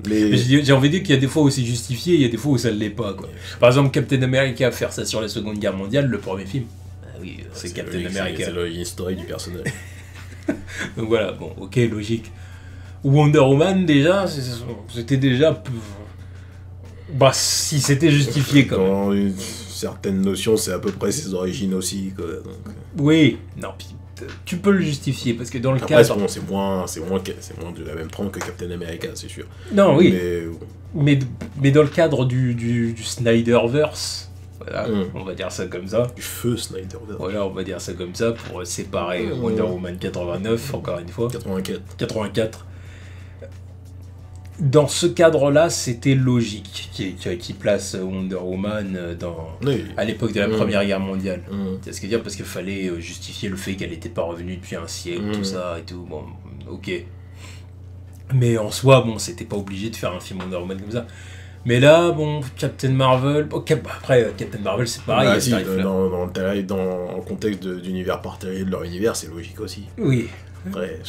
Mais Mais... j'ai envie de dire qu'il y a des fois où c'est justifié, il y a des fois où ça ne l'est pas, quoi. Par exemple, Captain America faire ça sur la Seconde Guerre mondiale, le premier film. Ah oui, c'est Captain America. C'est l'origin story du personnage. Donc voilà, bon, ok, logique. Wonder Woman, déjà, c'était déjà... Bah, si c'était justifié, quand même. Dans une certaine notion, c'est à peu près ses origines aussi, quoi. Donc... Oui, non, puis tu peux le justifier, parce que dans le Après, cadre... bon, c'est moins de la même trempe que Captain America, c'est sûr. Non, oui. Mais Mais dans le cadre du Snyderverse, voilà, Mm. on va dire ça comme ça. du feu Snyderverse. Voilà, on va dire ça comme ça pour séparer Wonder Woman 89, encore une fois. 84. 84. Dans ce cadre-là, c'était logique qui place Wonder Woman Oui. à l'époque de la Première Guerre mondiale. Mm. C'est ce que dire, parce qu'il fallait justifier le fait qu'elle n'était pas revenue depuis un siècle, tout ça et tout. Bon, ok. Mais en soi, bon, c'était pas obligé de faire un film Wonder Woman comme ça. Mais là, bon, Captain Marvel... Ok, bah après, Captain Marvel, c'est pareil. Ah, il si, arrive là. dans le contexte d'univers partagé de leur univers, c'est logique aussi. Oui. Après,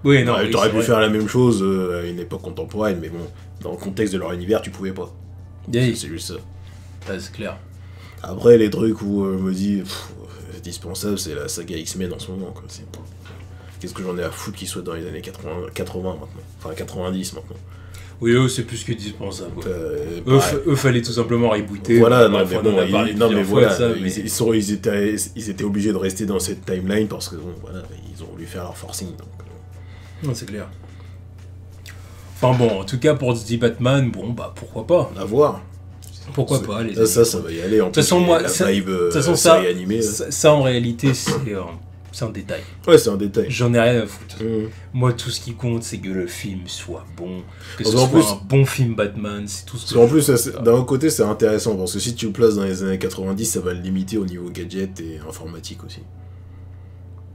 Oui, non, oui, t'aurais c'est pu vrai. faire la même chose à une époque contemporaine, mais bon, dans le contexte de leur univers, tu pouvais pas. Oui. C'est juste ça. Ouais, c'est clair. Après, les trucs où je me dis, dispensable, c'est la saga X-Men en ce moment, quoi. Qu'est-ce que j'en ai à foutre qu'ils soient dans les années 80 maintenant. Enfin, 90 maintenant. Oui, eux, c'est plus que dispensable. Ouais. Pareil. Eux, fallait tout simplement rebooter. Voilà, Bref, non, on mais en bon, a parlé non, mais plusieurs fois voilà, de ça, mais- ils étaient obligés de rester dans cette timeline parce que, bon, voilà, ils ont voulu faire leur forcing, donc... Non, c'est clair. Enfin bon, en tout cas, pour The Batman, bon, bah, pourquoi pas. À voir. Pourquoi pas, les Ça, amis. ça va y aller. En De toute façon, moi, la ça- vibe de toute façon, ça, série animée, là. ça, en réalité, c'est un détail. Ouais, c'est un détail. J'en ai rien à foutre. Mmh. Moi, tout ce qui compte, c'est que le film soit bon, que ce Parce qu'en soit plus- un bon film Batman, c'est tout ce Parce que qu'en je plus, veux. d'un autre côté, c'est intéressant, parce que si tu le places dans les années 90, ça va le limiter au niveau gadget et informatique aussi.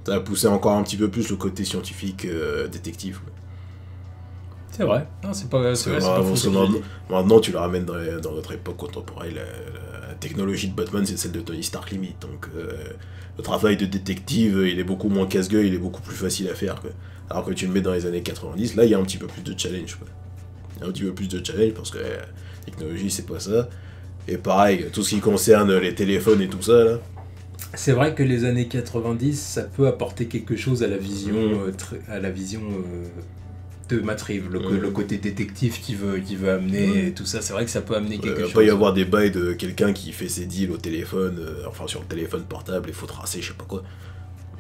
Ça va pousser encore un petit peu plus le côté scientifique, détective. Quoi. C'est vrai. Non, c'est pas vrai, c'est pas Parce faux que ce que je dis. maintenant, tu le ramènes dans notre époque contemporaine, la technologie de Batman, c'est celle de Tony Stark limite. Donc, le travail de détective, il est beaucoup moins casse-gueule, il est beaucoup plus facile à faire. Quoi. Alors que tu le mets dans les années 90, là, il y a un petit peu plus de challenge. Quoi. Il y a un petit peu plus de challenge, parce que la technologie, c'est pas ça. Et pareil, tout ce qui concerne les téléphones et tout ça, là. C'est vrai que les années 90, ça peut apporter quelque chose à la vision, de Matt Reeves, le côté détective qu'il veut amener, et tout ça. C'est vrai que ça peut amener Il quelque va chose. pas y avoir des bails de quelqu'un qui fait ses deals au téléphone, enfin sur le téléphone portable, il faut tracer, je sais pas quoi.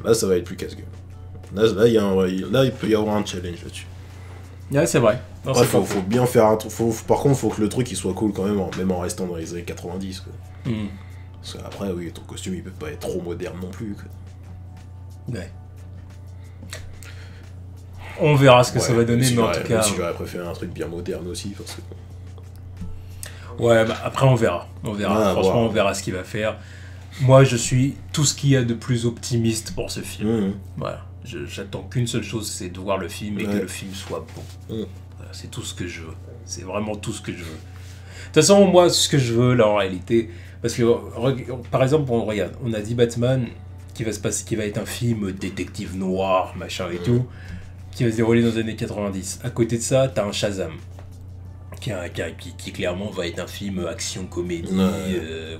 Là, ça va être plus casse-gueule. Là, il peut y avoir un challenge là-dessus. Ouais, c'est vrai. Non, Après, c'est pas faut bien faire un truc. Par contre, faut que le truc il soit cool quand même, même en restant dans les années 90. Quoi. faux. Parce qu'après, oui, ton costume il peut pas être trop moderne non plus. Quoi. Ouais. On verra ce que ça va donner, si mais en j'aurais- tout cas. Si j'aurais préféré un truc bien moderne aussi, parce que. Ouais, bah, après on verra. On verra. Ah, Franchement, voir. on verra ce qu'il va faire. Moi, je suis tout ce qu'il y a de plus optimiste pour ce film. Mmh. Voilà. J'attends qu'une seule chose, c'est de voir le film et que Ouais. le film soit bon. Voilà, c'est tout ce que je veux. C'est vraiment tout ce que je veux. De toute façon, moi, ce que je veux, là, en réalité... Parce que, par exemple, regarde, on a dit Batman, qui va être un film détective noir, machin et tout, qui va se dérouler dans les années 90. À côté de ça, t'as un Shazam, qui clairement va être un film action-comédie,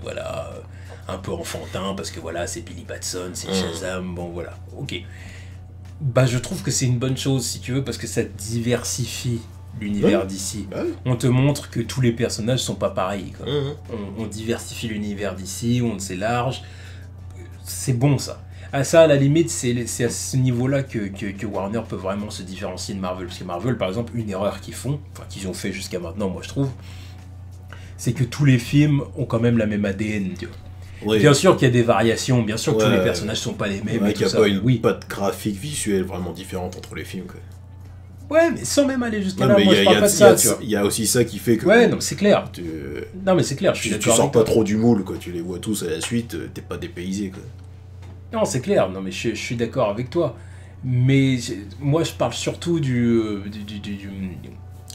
voilà, un peu enfantin, parce que voilà, c'est Billy Batson, c'est Shazam, bon voilà, ok. Bah, je trouve que c'est une bonne chose, si tu veux, parce que ça diversifie l'univers d'ici. On te montre que tous les personnages sont pas pareils, quoi. On diversifie l'univers d'ici, on s'élarge. C'est bon, ça. À ça, à la limite, c'est à ce niveau-là que Warner peut vraiment se différencier de Marvel. Parce que Marvel, par exemple, une erreur qu'ils ont fait jusqu'à maintenant, moi je trouve, c'est que tous les films ont quand même la même ADN, tu vois. Oui. Bien sûr qu'il y a des variations, bien sûr que tous les personnages sont pas les mêmes. Il n'y a pas une patte graphique visuelle vraiment différente entre les films, quoi. Ouais, mais sans même aller jusqu'à là, moi je parle pas de ça, tu vois. Il y a aussi ça qui fait que... Ouais, non, c'est clair. Non, mais c'est clair, je suis d'accord. Tu sors pas trop du moule, quoi. Tu les vois tous à la suite, t'es pas dépaysé, quoi. Non, c'est clair, non, mais je suis d'accord avec toi. Mais moi, je parle surtout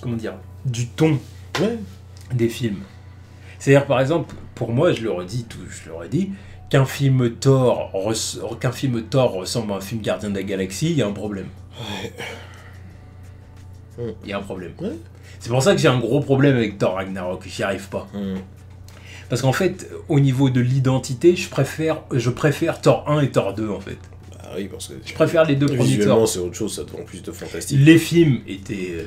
comment dire, du ton des films. C'est-à-dire, par exemple, pour moi, je leur ai dit, qu'un film Thor ressemble à un film Gardien de la Galaxie, il y a un problème. Il y a un problème. C'est pour ça que j'ai un gros problème avec Thor Ragnarok, j'y arrive pas. Parce qu'en fait, au niveau de l'identité, je préfère Thor 1 et Thor 2, en fait. Ah oui, parce que... Je préfère les deux premiers Thor. Visuellement, c'est autre chose, ça te vend plus de fantastique. Les films étaient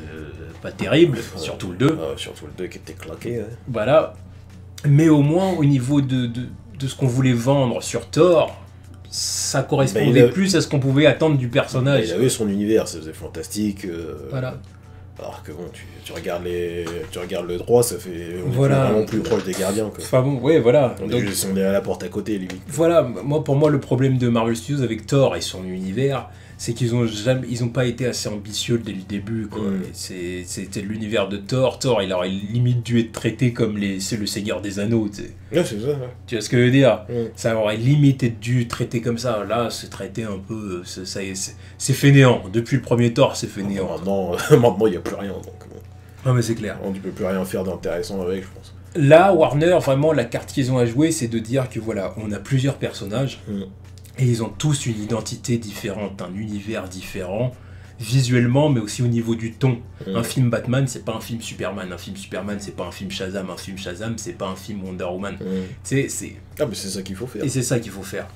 pas terribles, surtout le 2. Surtout le 2 qui était claqué, Voilà. Mais au moins, au niveau de ce qu'on voulait vendre sur Thor, ça correspondait plus à ce qu'on pouvait attendre du personnage. Il avait son univers, ça faisait fantastique. Voilà. Alors que bon, tu regardes le 3, ça fait vraiment plus proche des gardiens, quoi. Enfin bon, ouais, voilà. On est à la porte à côté, limite. Voilà, pour moi, le problème de Marvel Studios avec Thor et son univers, c'est qu'ils ont pas été assez ambitieux dès le début, quoi. C'était l'univers de Thor. Thor, il aurait limite dû être traité comme c'est le Seigneur des Anneaux, tu sais. Ouais, c'est ça, ouais. Tu vois ce que je veux dire? Ça aurait limite dû traiter comme ça. Là, c'est traité un peu... C'est fainéant. Depuis le premier Thor, c'est fainéant. Maintenant, il n'y a plus rien, donc... Non, mais c'est clair. On ne peut plus rien faire d'intéressant avec, je pense. Là, Warner, vraiment, la carte qu'ils ont à jouer, c'est de dire que, voilà, on a plusieurs personnages... Et ils ont tous une identité différente, un univers différent, visuellement, mais aussi au niveau du ton. Un film Batman, c'est pas un film Superman. Un film Superman, c'est pas un film Shazam. Un film Shazam, c'est pas un film Wonder Woman. C'est... Ah, mais c'est ça qu'il faut faire. Et c'est ça qu'il faut faire.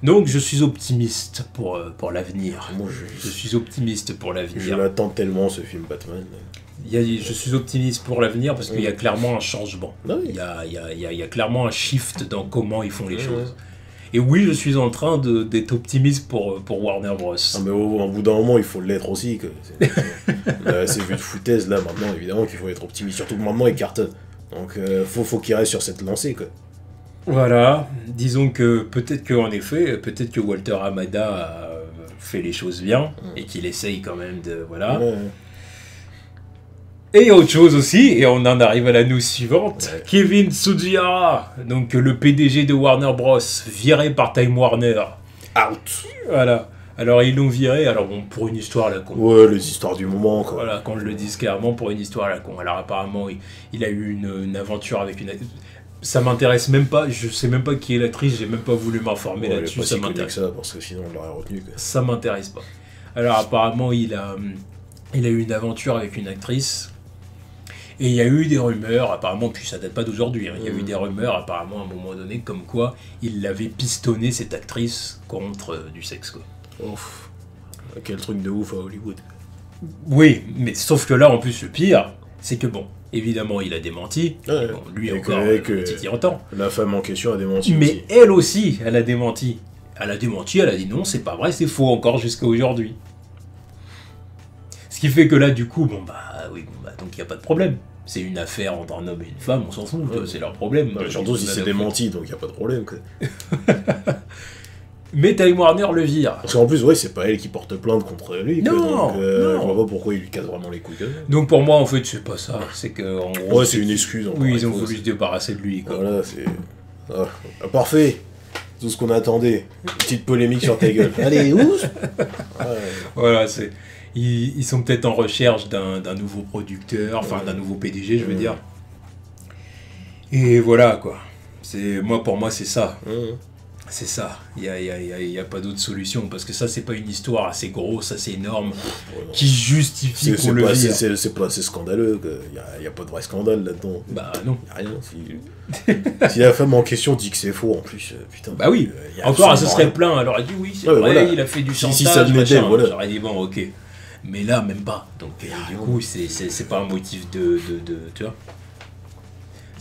Donc, je suis optimiste pour l'avenir. Moi, je suis optimiste pour l'avenir. Je l'attends tellement, ce film Batman. Je suis optimiste pour l'avenir parce qu'il y a clairement un changement. Il y a clairement un shift dans comment ils font les choses. Et oui, je suis en train d'être optimiste pour Warner Bros. Ah, mais au bout d'un moment, il faut l'être aussi. C'est vu de foutaise, là, maintenant, évidemment, qu'il faut être optimiste. Surtout que maintenant, il cartonne. Donc, faut qu'il reste sur cette lancée, quoi. Voilà. Disons que peut-être que Walter Hamada a fait les choses bien et qu'il essaye quand même de... Voilà. Et autre chose aussi, et on en arrive à la news suivante, Kevin Tsujihara, donc le PDG de Warner Bros, viré par Time Warner. Out. Voilà. Alors ils l'ont viré, alors bon, pour une histoire à la con. Ouais, les histoires du moment, quoi. Voilà, qu'on le dise clairement, pour une histoire à la con. Alors apparemment, il a eu une aventure avec une... Ça m'intéresse même pas, je sais même pas qui est l'actrice, j'ai même pas voulu m'informer là-dessus, ça m'intéresse. Ça, parce que sinon on l'aurait retenu, quoi. Ça m'intéresse pas. Alors apparemment, il a eu une aventure avec une actrice... Et il y a eu des rumeurs, apparemment, puis ça date pas d'aujourd'hui, il y a eu des rumeurs, apparemment, à un moment donné, comme quoi il avait pistonné cette actrice contre du sexe, quoi. Ouf. Quel truc de ouf à Hollywood. Oui, mais sauf que là, en plus, le pire, c'est que bon, évidemment, il a démenti. Ouais, bon, lui encore, petit entend. La femme en question a démenti mais aussi. Elle aussi, elle a démenti. Elle a dit non, c'est pas vrai, c'est faux encore jusqu'à aujourd'hui. Ce qui fait que là, du coup, donc il n'y a pas de problème. C'est une affaire entre un homme et une femme, on s'en fout, c'est leur problème. Surtout si c'est démenti, donc il n'y a pas de problème, quoi. Mais Time Warner le vire. Parce qu'en plus, c'est pas elle qui porte plainte contre lui. Non, donc, non. Je vois pas pourquoi il lui casse vraiment les couilles. Donc pour moi, en fait, c'est pas ça. C'est que, en gros, c'est une excuse. Oui, ils ont voulu se débarrasser de lui, quoi. Voilà, c'est... parfait. Tout ce qu'on attendait. Une petite polémique sur ta gueule. Allez, ouf. Voilà, c'est... ils sont peut-être en recherche d'un nouveau producteur, enfin d'un nouveau PDG, je veux dire. Et voilà, quoi. Pour moi, c'est ça. C'est ça. Il y a pas d'autre solution. Parce que ça, c'est pas une histoire assez grosse, assez énorme, qui justifie qu'on le vire. C'est pas assez scandaleux. Il n'y a pas de vrai scandale là-dedans. Bah non. Il n'y a rien. Si la femme en question dit que c'est faux, en plus, putain. Bah oui. Encore, elle se serait plaint. Elle aurait dit oui, c'est vrai, voilà. Il a fait du chantage. Si ça venait d'elle, voilà. J'aurais dit bon, ok. Mais là, même pas. Donc, du coup, c'est pas un motif de tu vois.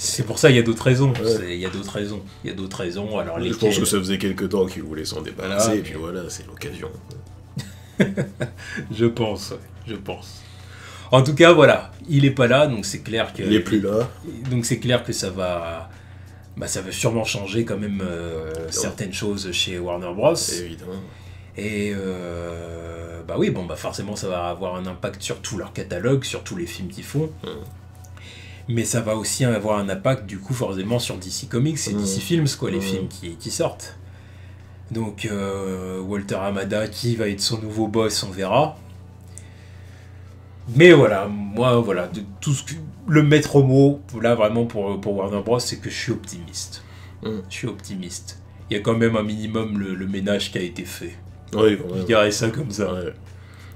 C'est pour ça il y a d'autres raisons. Il y a d'autres raisons. Alors, je pense que ça faisait quelques temps qu'ils voulaient s'en débarrasser. Et puis voilà, c'est l'occasion. Je pense. En tout cas, voilà. Il est pas là, donc c'est clair que... Il est plus là. Donc c'est clair que ça va sûrement changer quand même certaines choses chez Warner Bros. Évidemment. Et forcément ça va avoir un impact sur tout leur catalogue, sur tous les films qu'ils font. Mais ça va aussi avoir un impact du coup forcément sur DC Comics et DC Films, quoi, les films qui sortent. Donc Walter Hamada, qui va être son nouveau boss, on verra. Mais voilà, de tout le maître mot, là vraiment pour Warner Bros, c'est que je suis optimiste. Je suis optimiste. Il y a quand même un minimum le ménage qui a été fait. Oui, quand même. Je dirais ça comme ça. Ouais.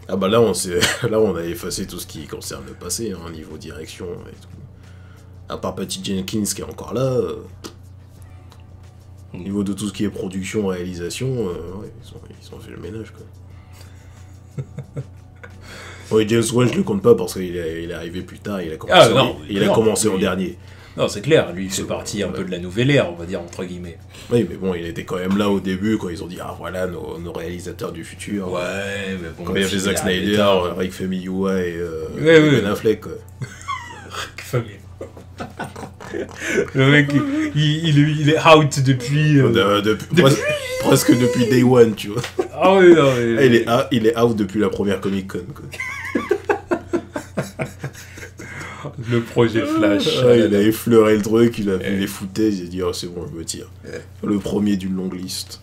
Ah bah là, on a effacé tout ce qui concerne le passé, hein, niveau direction et tout. À part Patty Jenkins qui est encore là, au niveau de tout ce qui est production, réalisation, ils ont fait le ménage, quoi. Oui, James Wan, je le compte pas parce qu'il est arrivé plus tard, il a commencé en dernier. Non, c'est clair, lui il fait partie un peu de la nouvelle ère, on va dire, entre guillemets. Oui, mais bon, il était quand même là au début, quand ils ont dit, ah voilà, nos réalisateurs du futur. Ouais, mais bon. Quand il y avait Zack Snyder, Rick Famuyiwa et Ben Affleck, quoi. Rick Famuyiwa. Le mec, il est out depuis... presque depuis Day One, tu vois. Ah oui, non, mais... il est out depuis la première Comic Con, quoi. Le projet Flash. Il a effleuré le truc, il a vu les foutaises, il a dit, oh c'est bon, je me tire. Le premier d'une longue liste.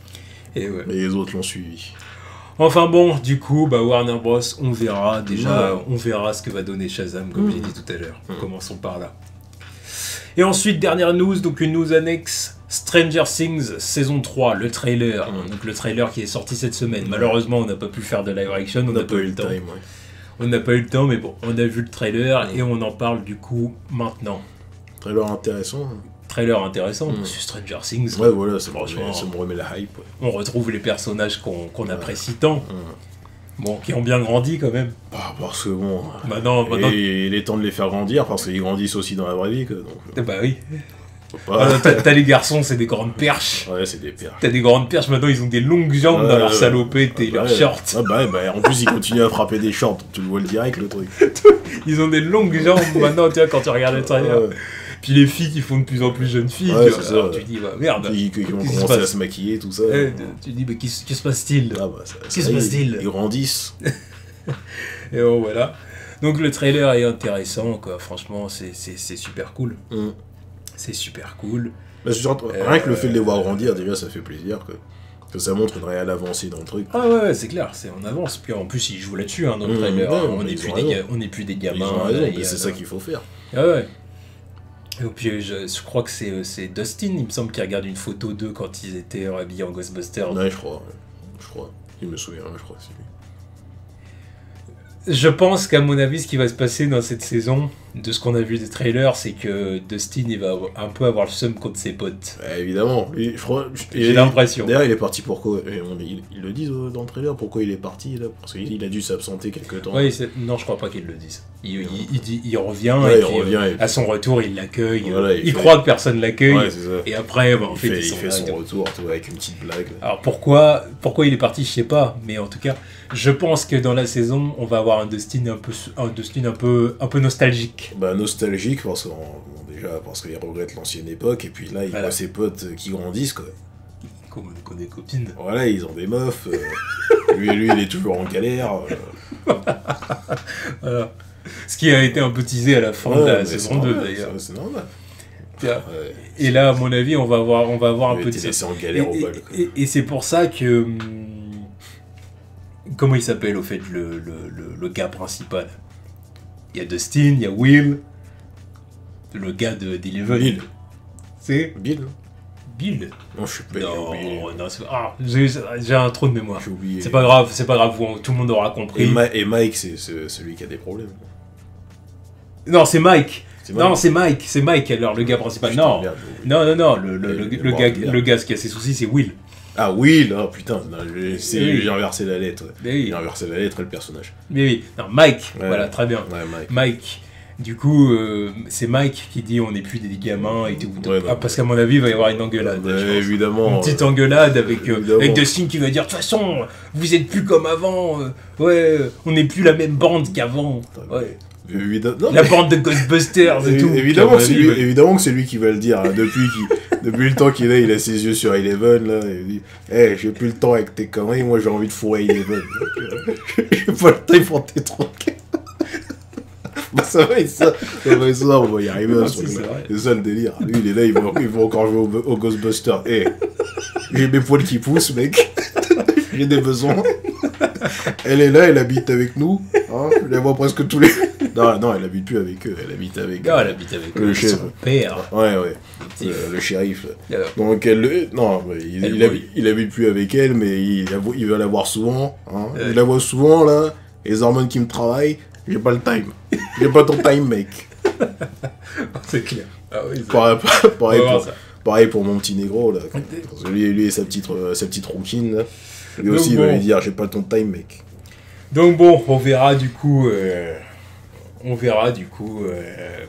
Et les autres l'ont suivi. Enfin bon, du coup, Warner Bros, on verra déjà, on verra ce que va donner Shazam, comme j'ai dit tout à l'heure. Commençons par là. Et ensuite, dernière news, donc une news annexe, Stranger Things saison 3, le trailer. Donc le trailer qui est sorti cette semaine. Malheureusement, on n'a pas pu faire de live action, on n'a pas eu le temps. On n'a pas eu le temps, mais bon, on a vu le trailer et on en parle du coup maintenant. Trailer intéressant. C'est Stranger Things. Ouais, voilà, ça me remet la hype. Ouais. On retrouve les personnages qu'on apprécie tant. Bon, qui ont bien grandi quand même. Parce que bon. Maintenant... Et il est temps de les faire grandir parce qu'ils grandissent aussi dans la vraie vie. Quoi, donc, bah oui. T'as les garçons, c'est des grandes perches. Ouais, c'est des perches. T'as des grandes perches, maintenant ils ont des longues jambes dans leur salopette et leurs shorts. En plus, ils continuent à frapper des shorts, tu le vois le direct, le truc. Ils ont des longues jambes maintenant, tu vois, quand tu regardes le trailer. Puis les filles qui font de plus en plus jeunes filles, tu dis, merde. Qui vont commencer à se maquiller, tout ça. Tu dis, mais qu'est-ce qui se passe-t-il? Qu'est-ce qui se passe-t-il? Ils grandissent. Et bon, voilà. Donc le trailer est intéressant, quoi. Franchement, c'est super cool. C'est super cool. Rien que le fait de les voir grandir, déjà, ça fait plaisir, quoi. Que ça montre une réelle avancée dans le truc. Ah ouais, c'est clair, on avance. Puis en plus, ils jouent là-dessus, dans le trailer. On n'est plus des gamins. Ils ont raison, mais c'est ça qu'il faut faire. Ah ouais. Et puis je crois que c'est Dustin, il me semble, qui regarde une photo d'eux quand ils étaient habillés en Ghostbusters. Ouais, je crois. Il me souvient, je crois, c'est lui. Je pense qu'à mon avis, ce qui va se passer dans cette saison, de ce qu'on a vu des trailers, c'est que Dustin, il va un peu avoir le seum contre ses potes. Évidemment. J'ai l'impression. D'ailleurs, il est parti pourquoi? Ils le disent dans le trailer, pourquoi il est parti, là? Parce qu'il a dû s'absenter quelque temps. Ouais, non, je crois pas qu'ils le disent. Il revient, à son retour, il l'accueille. Voilà, il croit que personne l'accueille. Ouais, et après, il fait son retour avec une petite blague. Là. Alors pourquoi il est parti, je sais pas. Mais en tout cas, je pense que dans la saison, on va avoir un Dustin un peu nostalgique. Nostalgique parce qu'il regrette l'ancienne époque et puis là il voit ses potes qui grandissent, quoi. Comme des copines. Voilà, ils ont des meufs. lui il est toujours en galère. Voilà. Ce qui a été un peu teasé à la fin de la saison 2 d'ailleurs. C'est normal. Et là, à mon avis, on va avoir un peu de laissé en galère au bal. Et c'est pour ça que Comment il s'appelle au fait le gars principal? Il y a Dustin, il y a Will, le gars d'Eleven. Bill. C'est Bill. Bill. Non, je suis pas Non, j'ai un trou de mémoire. J'ai oublié. C'est pas grave, tout le monde aura compris. Et Mike, c'est celui qui a des problèmes. Non, c'est Mike. C'est Mike. Non, c'est Mike, alors le gars principal. Putain, Non. merde, Non, le gars qui a ses soucis, c'est Will. Ah Will, oh putain, Oui. j'ai inversé la lettre. Ouais. Mais oui. J'ai inversé la lettre et le personnage. Mais oui, non, Mike, Ouais. voilà, très bien. Ouais, Mike. Mike. Du coup, c'est Mike qui dit on n'est plus des gamins et tout. Ouais, non, parce qu'à mon avis, il va y avoir une engueulade. je pense. Évidemment. Une petite engueulade avec évidemment. Dustin qui va dire de toute façon, vous êtes plus comme avant. Ouais, on n'est plus la même bande qu'avant. Ouais. Non, La bande de Ghostbusters et tout. Évidemment, À mon avis, ouais. évidemment que c'est lui qui va le dire. Hein. Depuis le temps qu'il est, il a ses yeux sur Eleven. Là, et il dit hey, j'ai plus le temps avec tes conneries, moi j'ai envie de fourrer Eleven. J'ai pas le temps pour tes trucs. Bah, ça va être ça, on va y arriver. Non, ce truc-là. c'est vrai. C'est ça le délire. Lui, il est là, il va encore jouer au Ghostbusters. Hey, j'ai mes poils qui poussent, mec. J'ai des besoins. Elle est là, elle habite avec nous. Hein, je la vois presque tous les. Non, elle habite plus avec eux. Elle habite avec. Non, elle habite avec le chef. son père. Ouais. Petit. Le shérif. Là. Alors, Donc non, il habite plus avec elle, mais il va la voir souvent. Hein. Ouais. Il la voit souvent là. Les hormones qui me travaillent. J'ai pas le time. J'ai pas ton time, mec. c'est clair. Ah oui, Pareil pour mon petit négro là. Parce que lui et sa petite rouquine là. Lui aussi, Donc, il va bon. lui dire j'ai pas ton time, mec. Donc bon, on verra du coup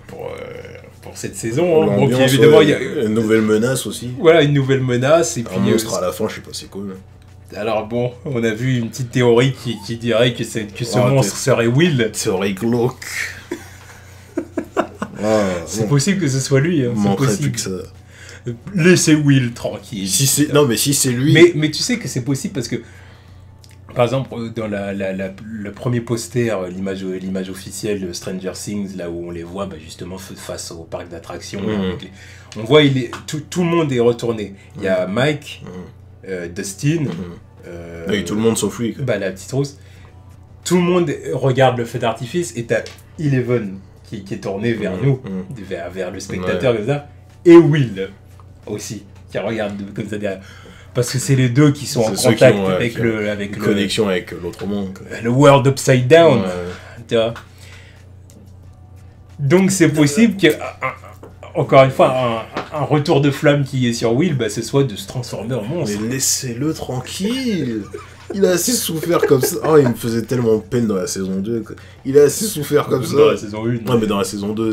pour cette saison. Hein. Bon, puis L'ambiance, évidemment, ouais, il y a une nouvelle menace aussi. voilà une nouvelle menace et Un puis monstre à la fin, je sais pas, c'est cool. alors bon, on a vu une petite théorie qui dirait que ce Ah, monstre serait Will. C'est glauque. C'est possible que ce soit lui. Hein, Il c'est manquerait possible. plus que ça. Laissez Will tranquille. Mais si c'est lui. Mais tu sais que c'est possible parce que, par exemple, dans le premier poster, l'image officielle de Stranger Things, là où on les voit justement face au parc d'attractions, on voit tout le monde est retourné. Il y a Mike, Dustin, Oui, tout le monde sauf lui. Quoi. la petite rousse. Tout le monde regarde le feu d'artifice et t'as Eleven qui est tourné vers nous, vers le spectateur comme ça, et Will aussi qui regarde comme ça derrière. Parce que c'est les deux qui sont en contact avec une connexion avec l'autre monde. Quoi. Le world upside down. Tu vois. Donc c'est possible que, encore une fois, un retour de flamme qui est sur Will, ce soit de se transformer en monstre. Mais laissez-le tranquille. Il a assez souffert comme ça. Oh, il me faisait tellement peine dans la saison 2. Quoi. Il a assez souffert comme ça. Dans la saison 1. Ouais, mais dans la saison 2,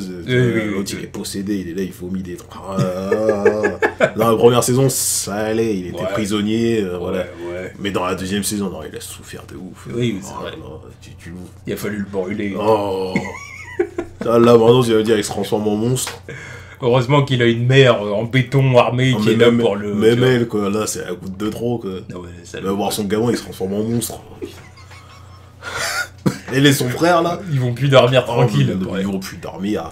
l'autre il est possédé, il est là, il vomit des trucs. Dans la première saison, ça allait, il était prisonnier. Voilà. Ouais. Mais dans la deuxième saison, non, il a souffert de ouf. Oui, c'est vrai. Là, tu Il a fallu le brûler. Oh. Là, maintenant, ça veut dire qu'il se transforme en monstre. Heureusement qu'il a une mère en béton armée qui est là pour le... Même elle, quoi, là, c'est un coup de trop, quoi. Non, ouais, ça Il va voir son gamin, il se transforme en monstre. Elle et son frère, là. Ils vont plus dormir tranquille. Ils vont plus dormir.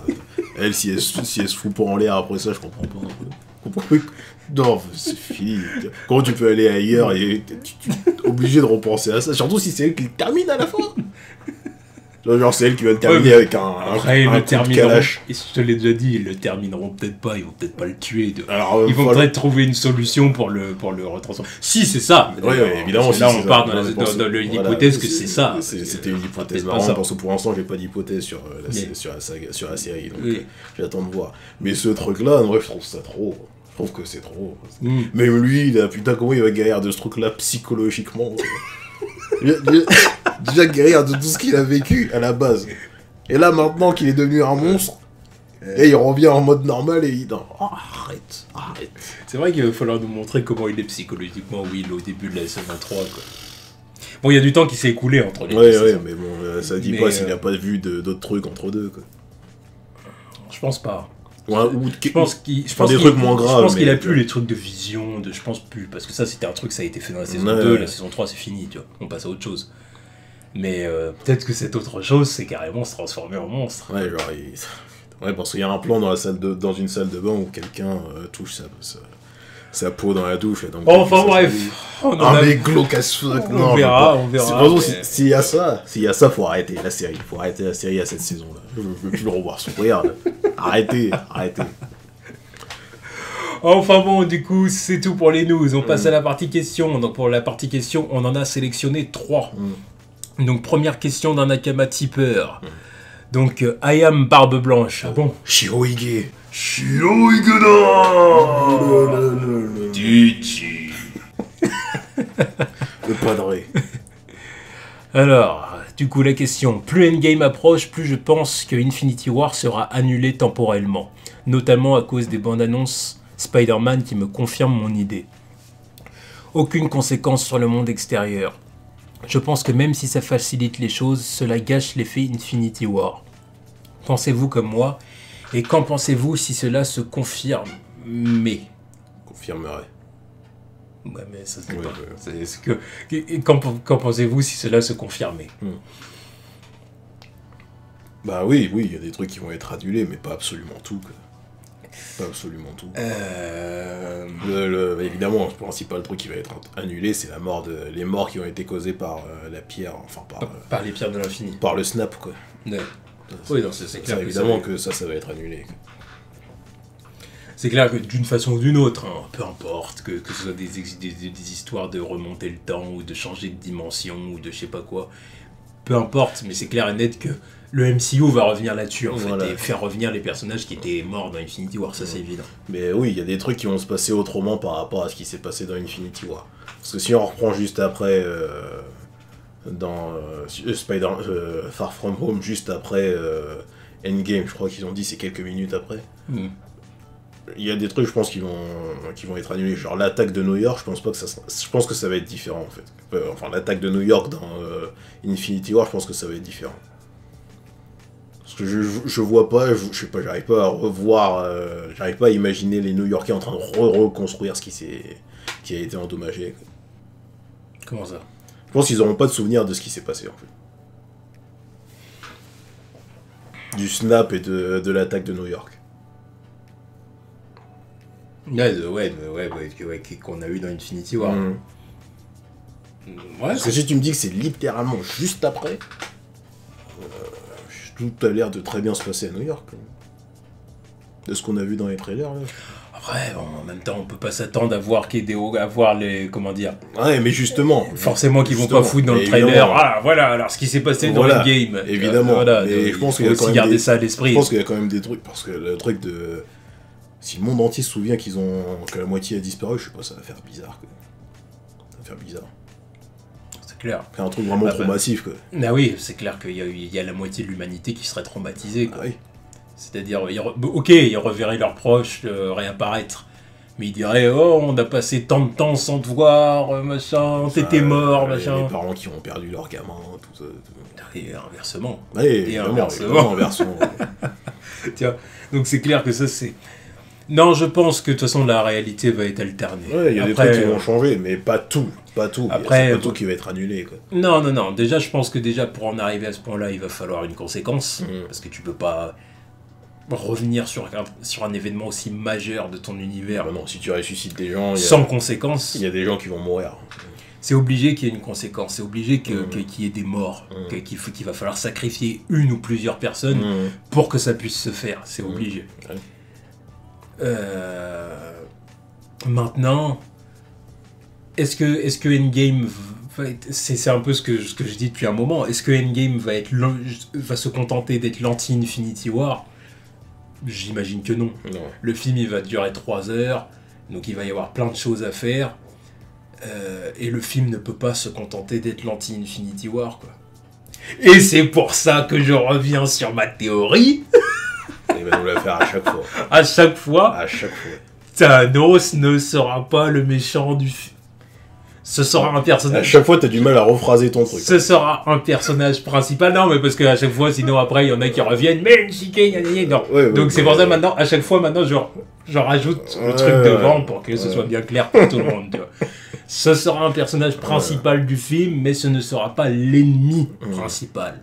Elle, si elle se fout pas en l'air après ça, je comprends pas. Non, c'est fini. Comment tu peux aller ailleurs et tu es obligé de repenser à ça? Surtout si c'est elle qui le termine à la fin. Genre, c'est elle qui va le terminer avec un coup de calache. Et je te l'ai déjà dit, ils le termineront peut-être pas, ils vont peut-être pas le tuer. Alors, ils vont peut-être trouver une solution pour le retransformer. Si, c'est ça. Oui, évidemment. Là, on part dans l'hypothèse que c'est ça. C'était une hypothèse marrante, parce que pour l'instant, j'ai pas d'hypothèse sur la série, donc j'attends de voir. Mais ce truc-là, en vrai, je trouve ça trop. Je trouve que c'est trop. Même lui, putain, comment il va guérir de ce truc-là psychologiquement? Déjà guérir de tout ce qu'il a vécu à la base. Et là, maintenant qu'il est devenu un monstre, et il revient en mode normal et il dit oh, arrête. C'est vrai qu'il va falloir nous montrer comment il est psychologiquement, Will, au début de la saison 3, quoi. Bon, il y a du temps qui s'est écoulé entre les deux. Ouais, mais bon, ça dit pas s'il a pas vu d'autres trucs entre deux, quoi. Je pense pas. Je pense des trucs moins graves. Je pense qu'il a plus les trucs de vision, je pense plus, parce que ça c'était un truc, ça a été fait dans la saison 2, la saison 3 c'est fini, tu vois, on passe à autre chose. Mais peut-être que cette autre chose, c'est carrément se transformer en monstre. Ouais, genre, parce qu'il y a un plan dans une salle de bain où quelqu'un touche sa peau dans la douche. Donc, enfin bref. Un mec glauque as fuck. On verra. S'il y a ça, faut arrêter la série. Faut arrêter la série à cette saison-là. Je veux plus le revoir sourire. Arrêtez. Enfin bon, du coup, c'est tout pour les news. On passe à la partie questions. Donc pour la partie questions, on en a sélectionné 3. Donc première question d'un Nakama tipeur. Donc I am Barbe Blanche. Bon. Shirohige da Tuchi. Le padré. Alors, du coup la question. Plus Endgame approche, plus je pense que Infinity War sera annulé temporellement. Notamment à cause des bandes annonces Spider-Man qui me confirment mon idée. Aucune conséquence sur le monde extérieur. Je pense que même si ça facilite les choses, cela gâche l'effet Infinity War. Pensez-vous comme moi? Et qu'en pensez-vous si cela se confirme? Confirmerait. Ouais, mais ça c'est pas... C'est que... Qu'en pensez-vous si cela se confirmait? Bah oui, il y a des trucs qui vont être annulés, mais pas absolument tout. Pas absolument tout. Évidemment, le principal truc qui va être annulé, c'est les morts qui ont été causées par la pierre, enfin par les pierres de l'infini. Par le snap, quoi. Ouais. Oui, non, c'est clair. Évidemment que ça va être annulé. C'est clair que d'une façon ou d'une autre, hein, peu importe, que ce soit des histoires de remonter le temps, ou de changer de dimension, ou de je sais pas quoi, peu importe, mais c'est clair et net que le MCU va revenir là-dessus, en fait, et faire revenir les personnages qui étaient morts dans Infinity War, ça c'est évident. Mais oui, il y a des trucs qui vont se passer autrement par rapport à ce qui s'est passé dans Infinity War. Parce que si on reprend juste après, dans Far From Home, juste après Endgame, je crois qu'ils ont dit c'est quelques minutes après. Il y a des trucs, je pense, qui vont être annulés. Genre l'attaque de New York, je pense que ça va être différent, en fait. Enfin, l'attaque de New York dans Infinity War, je pense que ça va être différent. Parce que je vois pas, je sais pas, j'arrive pas à revoir, j'arrive pas à imaginer les New-Yorkais en train de reconstruire ce qui a été endommagé. Comment ça? Je pense qu'ils auront pas de souvenir de ce qui s'est passé, en fait. Du snap et de l'attaque de New York. Ouais, qu'on a eu dans Infinity War. Ouais, parce que si tu me dis que c'est littéralement juste après, tout a l'air de très bien se passer à New York. De ce qu'on a vu dans les trailers, là. Après, en même temps, on peut pas s'attendre à voir les... Comment dire? Ouais, mais justement. Forcément qu'ils vont pas foutre dans le trailer. Ah, voilà, alors ce qui s'est passé dans Endgame. Évidemment. Mais je pense qu'il y a aussi garder ça à l'esprit. Je pense qu'il y a quand même des trucs, parce que le truc de... Si le monde entier se souvient que la moitié a disparu, je sais pas, ça va faire bizarre, quoi. Ça va faire bizarre. C'est clair. C'est un truc vraiment trop massif, quoi. Ah oui, c'est clair qu'il y a la moitié de l'humanité qui serait traumatisée, quoi. Ah oui. C'est-à-dire, ok, ils reverraient leurs proches réapparaître, mais ils diraient, oh, on a passé tant de temps sans te voir, machin, t'étais mort, machin. Les parents qui ont perdu leurs gamins, tout ça. Et inversement. Oui, et inversement. Tiens, donc c'est clair que ça, c'est... Non, je pense que de toute façon, la réalité va être alternée. Ouais, il y a des trucs qui vont changer, mais pas tout. Après, c'est pas tout qui va être annulé, quoi. Non. Déjà, je pense que pour en arriver à ce point-là, il va falloir une conséquence. Parce que tu peux pas revenir sur un événement aussi majeur de ton univers. Non, si tu ressuscites des gens... sans conséquence. Il y a des gens qui vont mourir. C'est obligé qu'il y ait une conséquence. C'est obligé qu'il y ait des morts. Qu'il va falloir sacrifier une ou plusieurs personnes pour que ça puisse se faire. C'est obligé. Ouais. Maintenant, est-ce que Endgame c'est un peu ce que je dis depuis un moment. Est-ce que Endgame va se contenter d'être l'anti-Infinity War? J'imagine que non. Le film il va durer 3 heures, donc il va y avoir plein de choses à faire, et le film ne peut pas se contenter d'être l'anti-Infinity War, quoi. Et c'est pour ça que je reviens sur ma théorie. Il va nous la faire à chaque fois. À chaque fois. Thanos ne sera pas le méchant du film. Ce sera un personnage... À chaque fois, t'as du mal à rephraser ton truc. Ce sera un personnage principal. Non, mais parce qu'à chaque fois, sinon après, il y en a qui reviennent. Mais non. Donc c'est pour ça, maintenant, à chaque fois, je rajoute le truc devant pour que ce soit bien clair pour tout le monde. Tu vois. Ce sera un personnage principal du film, mais ce ne sera pas l'ennemi principal.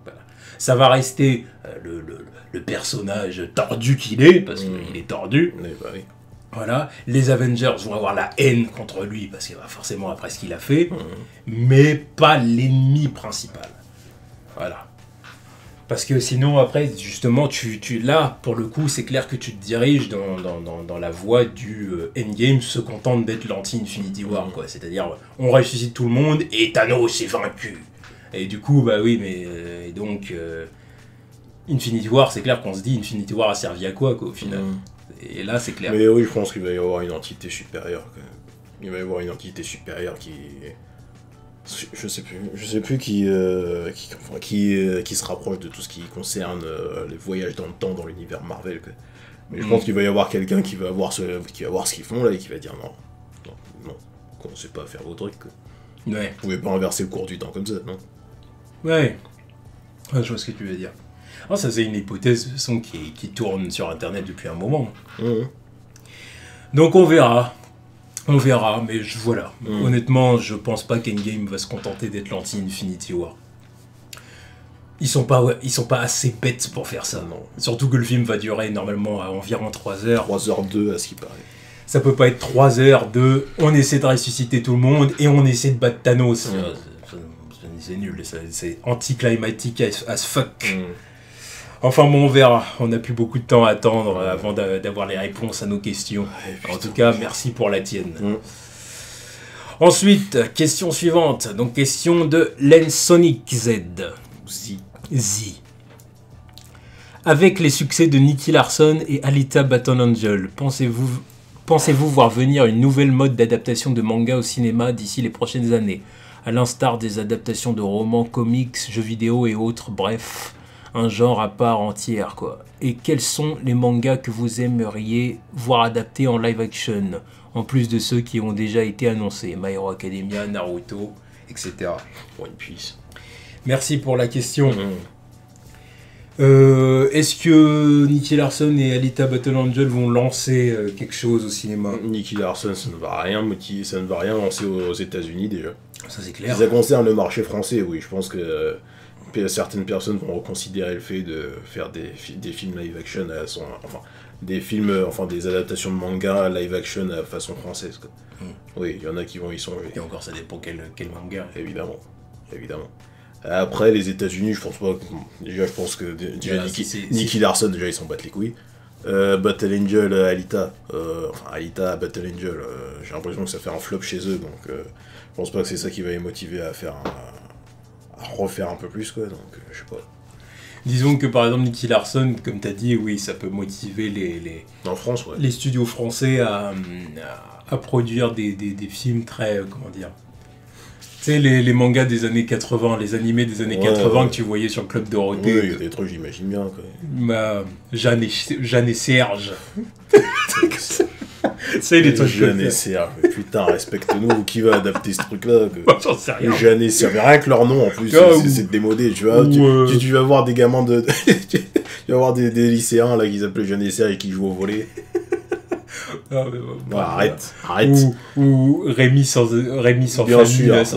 Voilà. Ça va rester le personnage tordu qu'il est, parce qu'il est tordu. Bah oui. Voilà, les Avengers vont avoir la haine contre lui, parce que forcément après ce qu'il a fait, mais pas l'ennemi principal. Voilà. Parce que sinon, après, justement, là, pour le coup, c'est clair que tu te diriges dans la voie du Endgame se contente d'être l'anti-Infinity War, quoi. C'est-à-dire, on ressuscite tout le monde et Thanos est vaincu. Et du coup, bah oui, mais... donc, Infinity War, c'est clair qu'on se dit, Infinity War a servi à quoi au final. Et là, c'est clair. Mais oui, je pense qu'il va y avoir une entité supérieure, quand même. Il va y avoir une entité supérieure qui... Je sais plus qui se rapproche de tout ce qui concerne les voyages dans le temps dans l'univers Marvel. Quoi. Mais je pense qu'il va y avoir quelqu'un qui va voir ce qu'ils font là et qui va dire non, commencez pas à faire vos trucs. Quoi. Ouais. Vous pouvez pas inverser le cours du temps comme ça, non? Ouais. Je vois ce que tu veux dire. Alors, ça, c'est une hypothèse de toute façon, qui tourne sur Internet depuis un moment. Donc on verra. On verra, mais voilà. Honnêtement, je pense pas qu'Endgame va se contenter d'être l'anti-Infinity War. Ils sont pas assez bêtes pour faire ça. Non. Surtout que le film va durer normalement à environ 3 heures. 3h02 à ce qui paraît. Ça peut pas être 3 heures de on essaie de ressusciter tout le monde et on essaie de battre Thanos. C'est nul, c'est anticlimatique as fuck. Enfin bon, on verra. On n'a plus beaucoup de temps à attendre avant d'avoir les réponses à nos questions. Ouais, en tout cas, merci pour la tienne. Ensuite, question suivante. Donc, question de Lensonic Z. Z. Avec les succès de Nicky Larson et Alita Battle Angel, pensez-vous voir venir une nouvelle mode d'adaptation de manga au cinéma d'ici les prochaines années, à l'instar des adaptations de romans, comics, jeux vidéo et autres, bref... un genre à part entière, quoi. Et quels sont les mangas que vous aimeriez voir adaptés en live action, en plus de ceux qui ont déjà été annoncés, My Hero Academia, Naruto, etc. One Piece. Merci pour la question. Est-ce que Nicky Larson et Alita Battle Angel vont lancer quelque chose au cinéma? Nicky Larson, ça ne va rien lancer aux États-Unis déjà. Ça c'est clair. Si ça concerne le marché français, oui, je pense que certaines personnes vont reconsidérer le fait de faire des films live action des adaptations de manga live action à façon française, quoi. Oui, il y en a qui vont y songer. Et encore, ça dépend quel manga. Évidemment. Après, les États-Unis, je pense pas. Déjà, je pense que Nicky Larson, déjà, ils s'en battent les couilles. Battle Angel, Alita, Battle Angel, j'ai l'impression que ça fait un flop chez eux, donc je pense pas que c'est ça qui va les motiver à refaire un peu plus, quoi, donc je sais pas. Disons que par exemple Nicky Larson, comme tu as dit, oui, ça peut motiver en France, ouais. Les studios français à produire des films très, comment dire, tu sais, les mangas des années 80, les animés des années 80 que tu voyais sur le Club Dorothée. Oui, il y a des trucs, j'imagine bien, quoi. Jeanne et Serge. C'est les trucs Jeanne et Serge, putain, respecte-nous, qui va adapter ce truc-là? J'en sais rien. Jeanne et Serge, rien que leur nom en plus, c'est démodé, tu vois. Tu vas voir des gamins tu vas voir des lycéens là qui s'appellent Jeanne et Serge et qui jouent au volley. Arrête. Ou Rémi sans bien famille, sûr,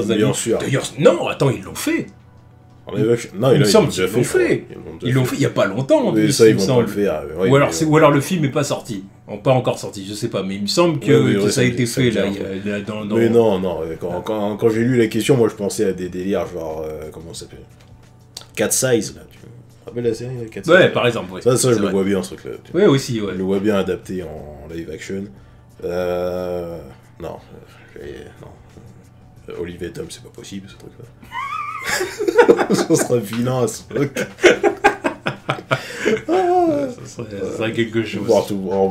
bien sûr. D'ailleurs, non, attends, ils l'ont fait. Non, il me semble qu'ils l'ont fait. Ils l'ont fait il n'y a pas longtemps. Mais ça, ils vont pas le faire. Ouais, ou alors le film n'est pas sorti. Pas encore sorti, je sais pas. Mais il me semble que ça a été fait là. Mais non. Quand j'ai lu la question, moi je pensais à des délires genre. Comment ça s'appelle? Cat Size, là. Tu te rappelles la série Cat Size? Ouais, par exemple. Ouais. Ça je le vois bien, ce truc-là. Ouais, aussi, ouais. Je le vois bien adapté en live action. Non. Olivier Tom, c'est pas possible, ce truc-là. Ça sera vilain, ce truc. Ça serait quelque chose.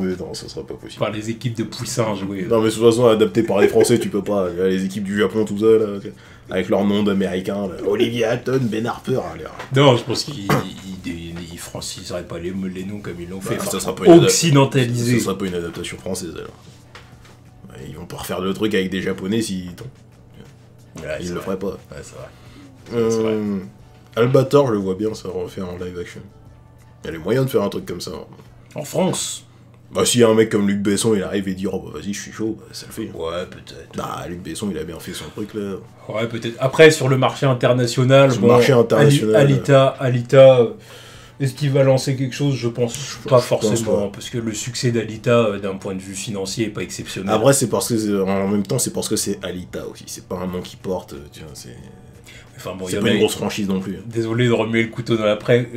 Mais non, ça sera pas possible. Par les équipes de poussins joués. Non, mais de toute façon, adapté par les Français, tu peux pas. Les équipes du Japon, tout ça, là, avec leur nom d'américain. Olivier Hatton, Ben Harper. Non, je pense qu'ils franciseraient pas les noms comme ils l'ont fait. Ça sera pas occidentalisé. Ça sera pas une adaptation française, alors. Ils vont pas refaire le truc avec des Japonais s'ils tombent. Ils le feraient pas. Ouais, c'est vrai. Albator, je le vois bien, ça refait en live action. Il y a les moyens de faire un truc comme ça. En France? Bah, s'il y a un mec comme Luc Besson, il arrive et dit oh bah vas-y, je suis chaud, bah, ça le fait. Ouais, peut-être. Bah, Luc Besson, il a bien fait son truc là. Ouais, peut-être. Après, sur le marché international, Alita. Est-ce qu'il va lancer quelque chose? Je pense pas forcément, pas. parce que le succès d'Alita, d'un point de vue financier, est pas exceptionnel. Après, c'est parce que, en même temps, c'est parce que c'est Alita aussi. C'est pas un nom qui porte, tu vois, c'est Enfin, bon, pas une grosse franchise non plus. Désolé de remuer le couteau dans la plaie,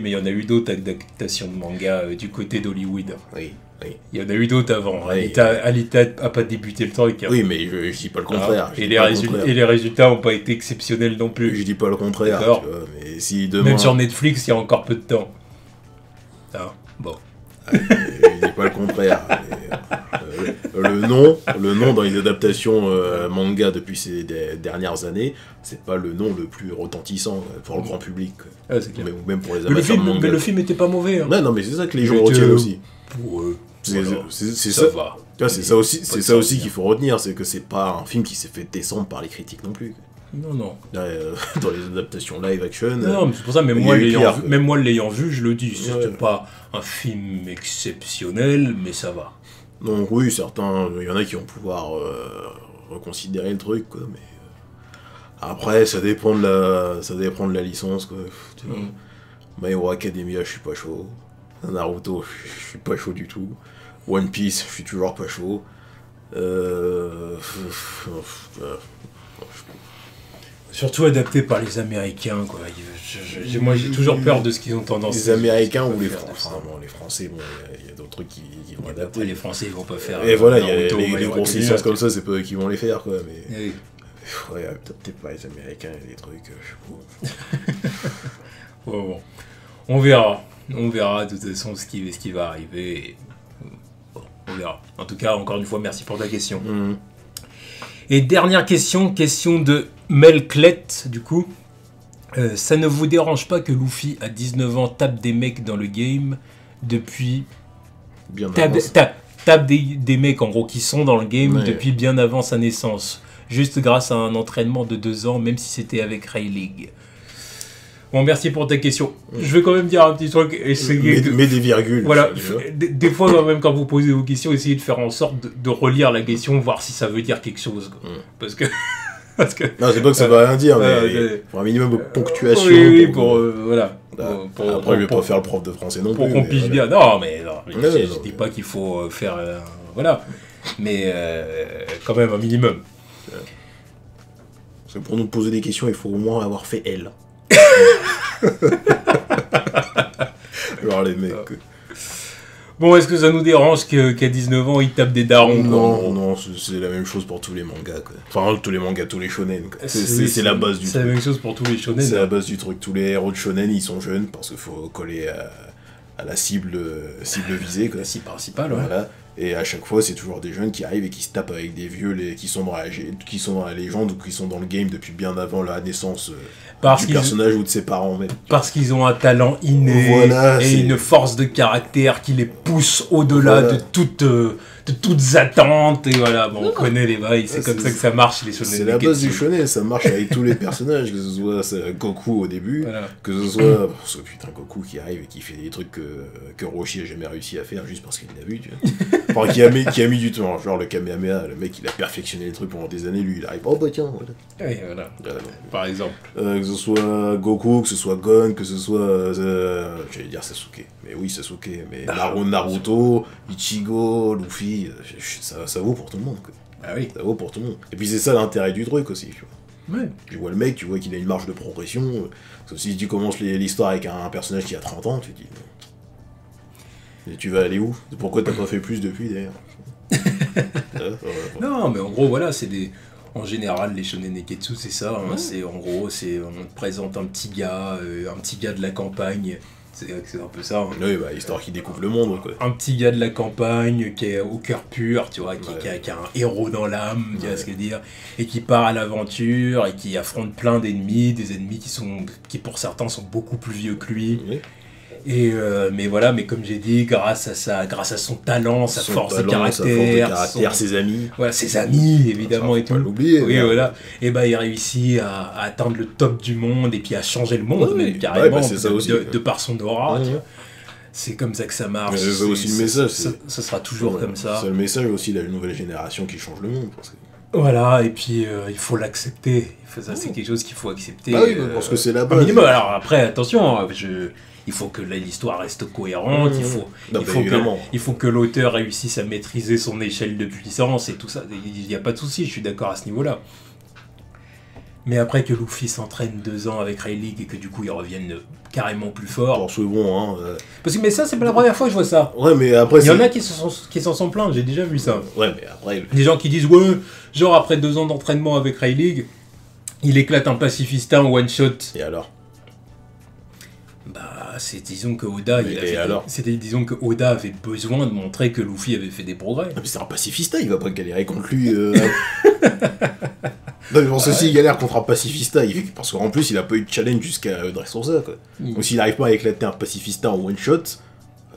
mais il y en a eu d'autres adaptations de manga du côté d'Hollywood. Oui. Il y en a eu d'autres avant. Oui. Alita a pas débuté le truc. Hein. Oui, mais je dis pas le contraire. Et les résultats n'ont pas été exceptionnels non plus. Je dis pas le contraire, tu D'accord. vois, mais si demain... Même sur Netflix, il y a encore peu de temps. Ah, bon. Je dis pas le contraire. Mais, le nom dans les adaptations manga depuis ces dernières années, c'est pas le nom le plus retentissant pour le grand public. Ah, c'est clair. Ou même pour les Mais amateurs de manga. le film était pas mauvais. Hein. Ouais, non, mais c'est ça que les gens retiennent aussi. Pour eux. C'est Voilà. ça. Va. Tu vois, c'est ça aussi, Pas c'est de ça aussi sortir. qu'il faut retenir, c'est que c'est pas un film qui s'est fait descendre par les critiques non plus. Non. Là, dans les adaptations live action. Non, mais c'est pour ça, même il y moi, a eu pire, quoi. même moi l'ayant vu, je le dis. C'était Ouais. pas un film exceptionnel, mais ça va. Donc oui, certains, il y en a qui vont pouvoir reconsidérer le truc, quoi, mais après, ça dépend de la licence, quoi. Tu vois. My Hero Academia, je suis pas chaud. Naruto, je suis pas chaud du tout. One Piece, je suis toujours pas chaud. Surtout adapté par les Américains, quoi. Moi, j'ai toujours peur de ce qu'ils ont tendance Les Américains ou les Français. Français. Enfin, bon, les Français, bon, il y a d'autres trucs qui vont Après, adapter. les Français, ils vont pas faire. Et voilà, il y a Naruto, les My Hero grosses Academia, licences comme ça, c'est pas eux qui vont les faire, quoi. Mais Oui. ouais, peut-être pas les Américains, il y a des trucs, je sais pas. Bon. On verra. On verra de toute façon ce qui va arriver. Et... Bon, on verra. En tout cas, encore une fois, merci pour ta question. Et dernière question de Melclette, du coup. Ça ne vous dérange pas que Luffy, à 19 ans, tape des mecs dans le game depuis... Bien Tape des mecs, en gros, qui sont dans le game Ouais. depuis bien avant sa naissance. Juste grâce à un entraînement de 2 ans, même si c'était avec Ray League. Bon, merci pour ta question. Je vais quand même dire un petit truc. Mais des virgules. Voilà, tu vois. des fois, même quand vous posez vos questions, essayez de faire en sorte de relire la question, voir si ça veut dire quelque chose. Quoi. Parce que... Non, c'est pas que ça va rien dire, mais pour un minimum de ponctuation. Oui, voilà. Après, je vais pas faire le prof de français non plus. Pour qu'on mais pige voilà. bien. Non, mais je non, dis pas qu'il faut faire... voilà. Mais quand même un minimum. Parce que pour nous poser des questions, il faut au moins avoir fait L. Alors les mecs. Bon, est-ce que ça nous dérange qu'à 19 ans, il tape des darons quoi, Non, c'est la même chose pour tous les mangas, quoi. Enfin, tous les mangas, tous les shonen, quoi. Oui, C'est la base du C'est la truc. même chose pour tous les shonen. C'est la base du truc. Tous les héros de shonen, ils sont jeunes parce qu'il faut coller à la cible visée, quoi. La cible principale, ouais. Voilà. Et à chaque fois, c'est toujours des jeunes qui arrivent et qui se tapent avec des vieux qui sont dans la légende ou qui sont dans le game depuis bien avant la naissance du personnage ou de ses parents même. Parce qu'ils ont un talent inné Voilà, et une force de caractère qui les pousse au-delà de toutes attentes. Et voilà, bon, on connaît les bails, c'est comme ça que ça marche, les shonen. C'est la base du shonen, ça marche avec tous les personnages, que ce soit Goku au début, Voilà. que ce soit ce putain Goku qui arrive et qui fait des trucs que Roshi a jamais réussi à faire juste parce qu'il l'a vu, tu vois. Enfin, qui a mis du temps, genre le Kamehameha, le mec il a perfectionné les trucs pendant des années, lui il arrive, oh bah tiens, voilà. Oui, voilà. Par exemple. Que ce soit Goku, que ce soit Gon, que ce soit j'allais dire Sasuke, mais oui Sasuke, mais Naruto, Ichigo, Luffy, ça vaut pour tout le monde, quoi. Ah oui. Ça vaut pour tout le monde. Et puis c'est ça l'intérêt du truc aussi, tu vois. Ouais. Tu vois le mec, tu vois qu'il a une marge de progression. Sauf si tu commences l'histoire avec un personnage qui a 30 ans, tu te dis... Et tu vas aller où? Pourquoi t'as pas fait plus depuis, d'ailleurs? Non, mais en gros, voilà, c'est des... En général, les shonen neketsu, c'est ça. Hein, c'est, en gros, on te présente un petit gars de la campagne. C'est un peu ça. Hein. Oui, bah, histoire qu'il découvre le monde, quoi. Un petit gars de la campagne qui est au cœur pur, tu vois, qui a un héros dans l'âme, tu vois ce que je veux dire, et qui part à l'aventure et qui affronte plein d'ennemis, des ennemis qui pour certains sont beaucoup plus vieux que lui. Oui. Et mais voilà, mais comme j'ai dit, grâce à son talent, sa force de caractère, ses amis. Voilà, ses amis évidemment Ça, et faut tout. pas l'oublier. Oui, voilà. Et bah il réussit à atteindre le top du monde et puis à changer le monde, même carrément, c'est ça aussi. de par son aura. Ouais, tu ouais. vois. c'est comme ça que ça marche. C'est aussi le message. Ça sera toujours comme ça. C'est le message aussi de la nouvelle génération qui change le monde. Parce que... Voilà, et puis il faut l'accepter. Ça, c'est quelque chose qu'il faut accepter. Ah oui, parce que c'est la base. Minimum. Alors après, attention, il faut que l'histoire reste cohérente, il faut que l'auteur réussisse à maîtriser son échelle de puissance et tout ça. Il n'y a pas de souci, je suis d'accord à ce niveau-là. Mais après que Luffy s'entraîne 2 ans avec Rayleigh et que du coup ils reviennent carrément plus forts. Alors c'est bon, hein. Parce que mais ça c'est pas la première fois que je vois ça. Ouais, mais après il y en a qui s'en sont plaints, j'ai déjà vu ça. Ouais, mais après. Des gens qui disent ouais, genre après 2 ans d'entraînement avec Rayleigh, il éclate un pacifista en one shot. Et alors? Bah, disons que Oda, disons que Oda avait besoin de montrer que Luffy avait fait des progrès. Ah, mais c'est un pacifista, il va pas galérer contre lui. Non, mais pense aussi, il galère contre un pacifista, parce qu'en plus, il a pas eu de challenge jusqu'à Dressrosa, quoi. Donc s'il arrive pas à éclater un pacifista en one shot,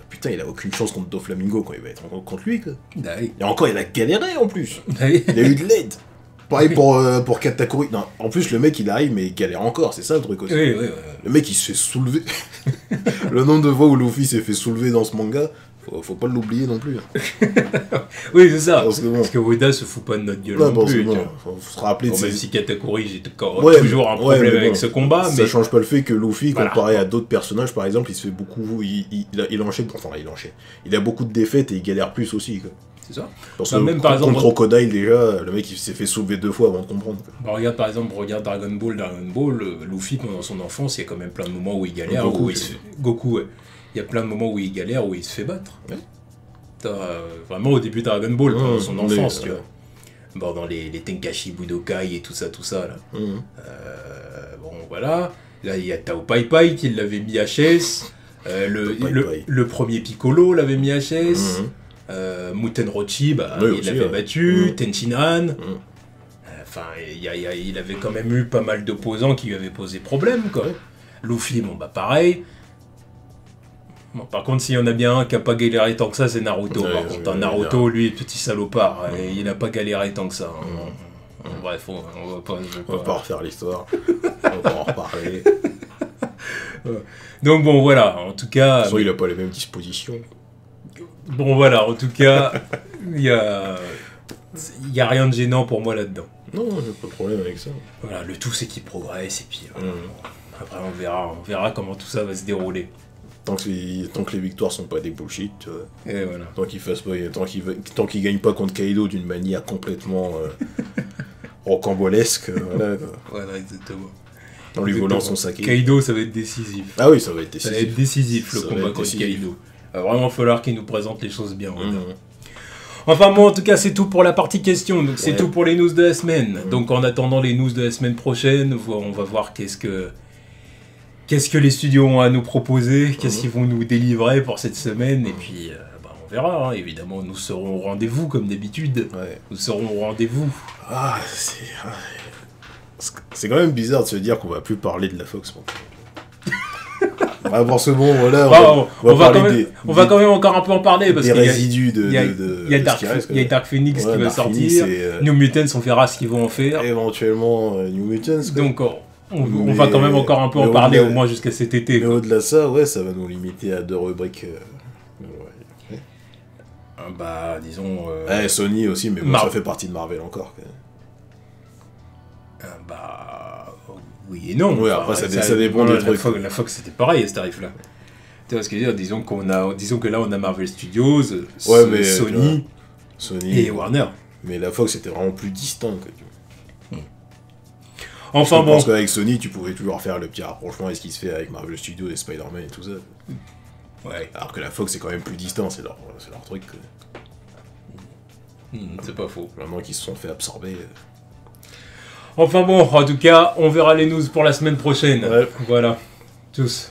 putain, il a aucune chance contre Doflamingo quand il va être contre lui, quoi. Bah oui. Et encore, il a galéré en plus. Bah oui. Il a eu de l'aide. Pareil pour Katakuri. Non, en plus, le mec, il arrive, mais il galère encore, c'est ça le truc aussi. Oui. Le mec, il se fait soulever. Le nombre de fois où Luffy s'est fait soulever dans ce manga, faut pas l'oublier non plus. Oui, c'est ça. Parce que Oda se fout pas de notre gueule non plus. Faut se rappeler même si Katakuri, j'ai toujours un problème avec ce combat. Ça change pas le fait que Luffy, comparé à d'autres personnages, par exemple, il se fait beaucoup. Il enchaîne. Enfin, il enchaîne. Il a beaucoup de défaites et il galère plus aussi, quoi. C'est ça. Parce que même par exemple, contre Crocodile, déjà, le mec il s'est fait soulever 2 fois avant de comprendre. Bah, regarde Dragon Ball, Luffy pendant son enfance, il y a quand même plein de moments où il galère. Goku, ouais. Il y a plein de moments où il galère, où il se fait battre. Ouais. Vraiment au début de Dragon Ball, pendant son enfance, tu vois. Bon, dans les Tenkashi Budokai et tout ça là. Bon, voilà. Là, il y a Tao Pai Pai qui l'avait mis HS. Le premier Piccolo l'avait mis HS. Muten Rochi, il l'avait battu, Tenshinhan. Enfin, il avait quand même eu pas mal d'opposants qui lui avaient posé problème, quoi. Luffy, pareil. Bon, par contre, s'il y en a bien un qui a pas galéré tant que ça, c'est Naruto. Par contre, Naruto, lui, petit salopard, il a pas galéré tant que ça. Bref, on va pas refaire l'histoire. On va en reparler. Donc bon, voilà, en tout cas... il a pas les mêmes dispositions. Bon voilà, en tout cas, il y a rien de gênant pour moi là-dedans. Non, j'ai pas de problème avec ça. Voilà, le tout c'est qu'il progresse et puis après on verra comment tout ça va se dérouler. Tant que les victoires sont pas des bullshit, tu vois. Et voilà. Tant qu'il gagne pas contre Kaido d'une manière complètement rocambolesque, voilà. Voilà, exactement. En lui volant son saké. Kaido, ça va être décisif. Ah oui, ça va être décisif. Ça va être décisif le combat contre Kaido. Il va vraiment falloir qu'il nous présente les choses bien. Enfin bon, en tout cas, c'est tout pour la partie question. Donc c'est tout pour les news de la semaine. Donc en attendant les news de la semaine prochaine, on va voir qu'est-ce que les studios ont à nous proposer, qu'est-ce qu'ils vont nous délivrer pour cette semaine. Et puis, on verra. Hein. Évidemment, nous serons au rendez-vous comme d'habitude. Ouais. Nous serons au rendez-vous. C'est quand même bizarre de se dire qu'on va plus parler de la Fox. Pour ce bon, voilà, on va quand même encore un peu en parler parce qu'il y a résidus de il y a Dark Phoenix qui va sortir, New Mutants, on verra ce qu'ils vont en faire. Éventuellement New Mutants. Quoi. Donc on va quand même encore un peu en parler au moins jusqu'à cet été. Mais au-delà de ça, ça va nous limiter à 2 rubriques. Disons. Sony aussi, mais ça fait partie de Marvel encore. Oui et non. Oui, après ça dépend des trucs. La Fox c'était pareil à ce tarif-là. Tu vois ce que je veux dire, disons que là on a Marvel Studios, Sony et Warner. Mais la Fox c'était vraiment plus distinct. Enfin bon. Je pense qu'avec Sony tu pouvais toujours faire le petit rapprochement avec ce qui se fait avec Marvel Studios et Spider-Man et tout ça. Ouais. Alors que la Fox c'est quand même plus distinct, c'est leur truc. C'est pas faux. Vraiment qu'ils se sont fait absorber. Enfin bon, en tout cas, on verra les news pour la semaine prochaine. Ouais. Voilà. Tous.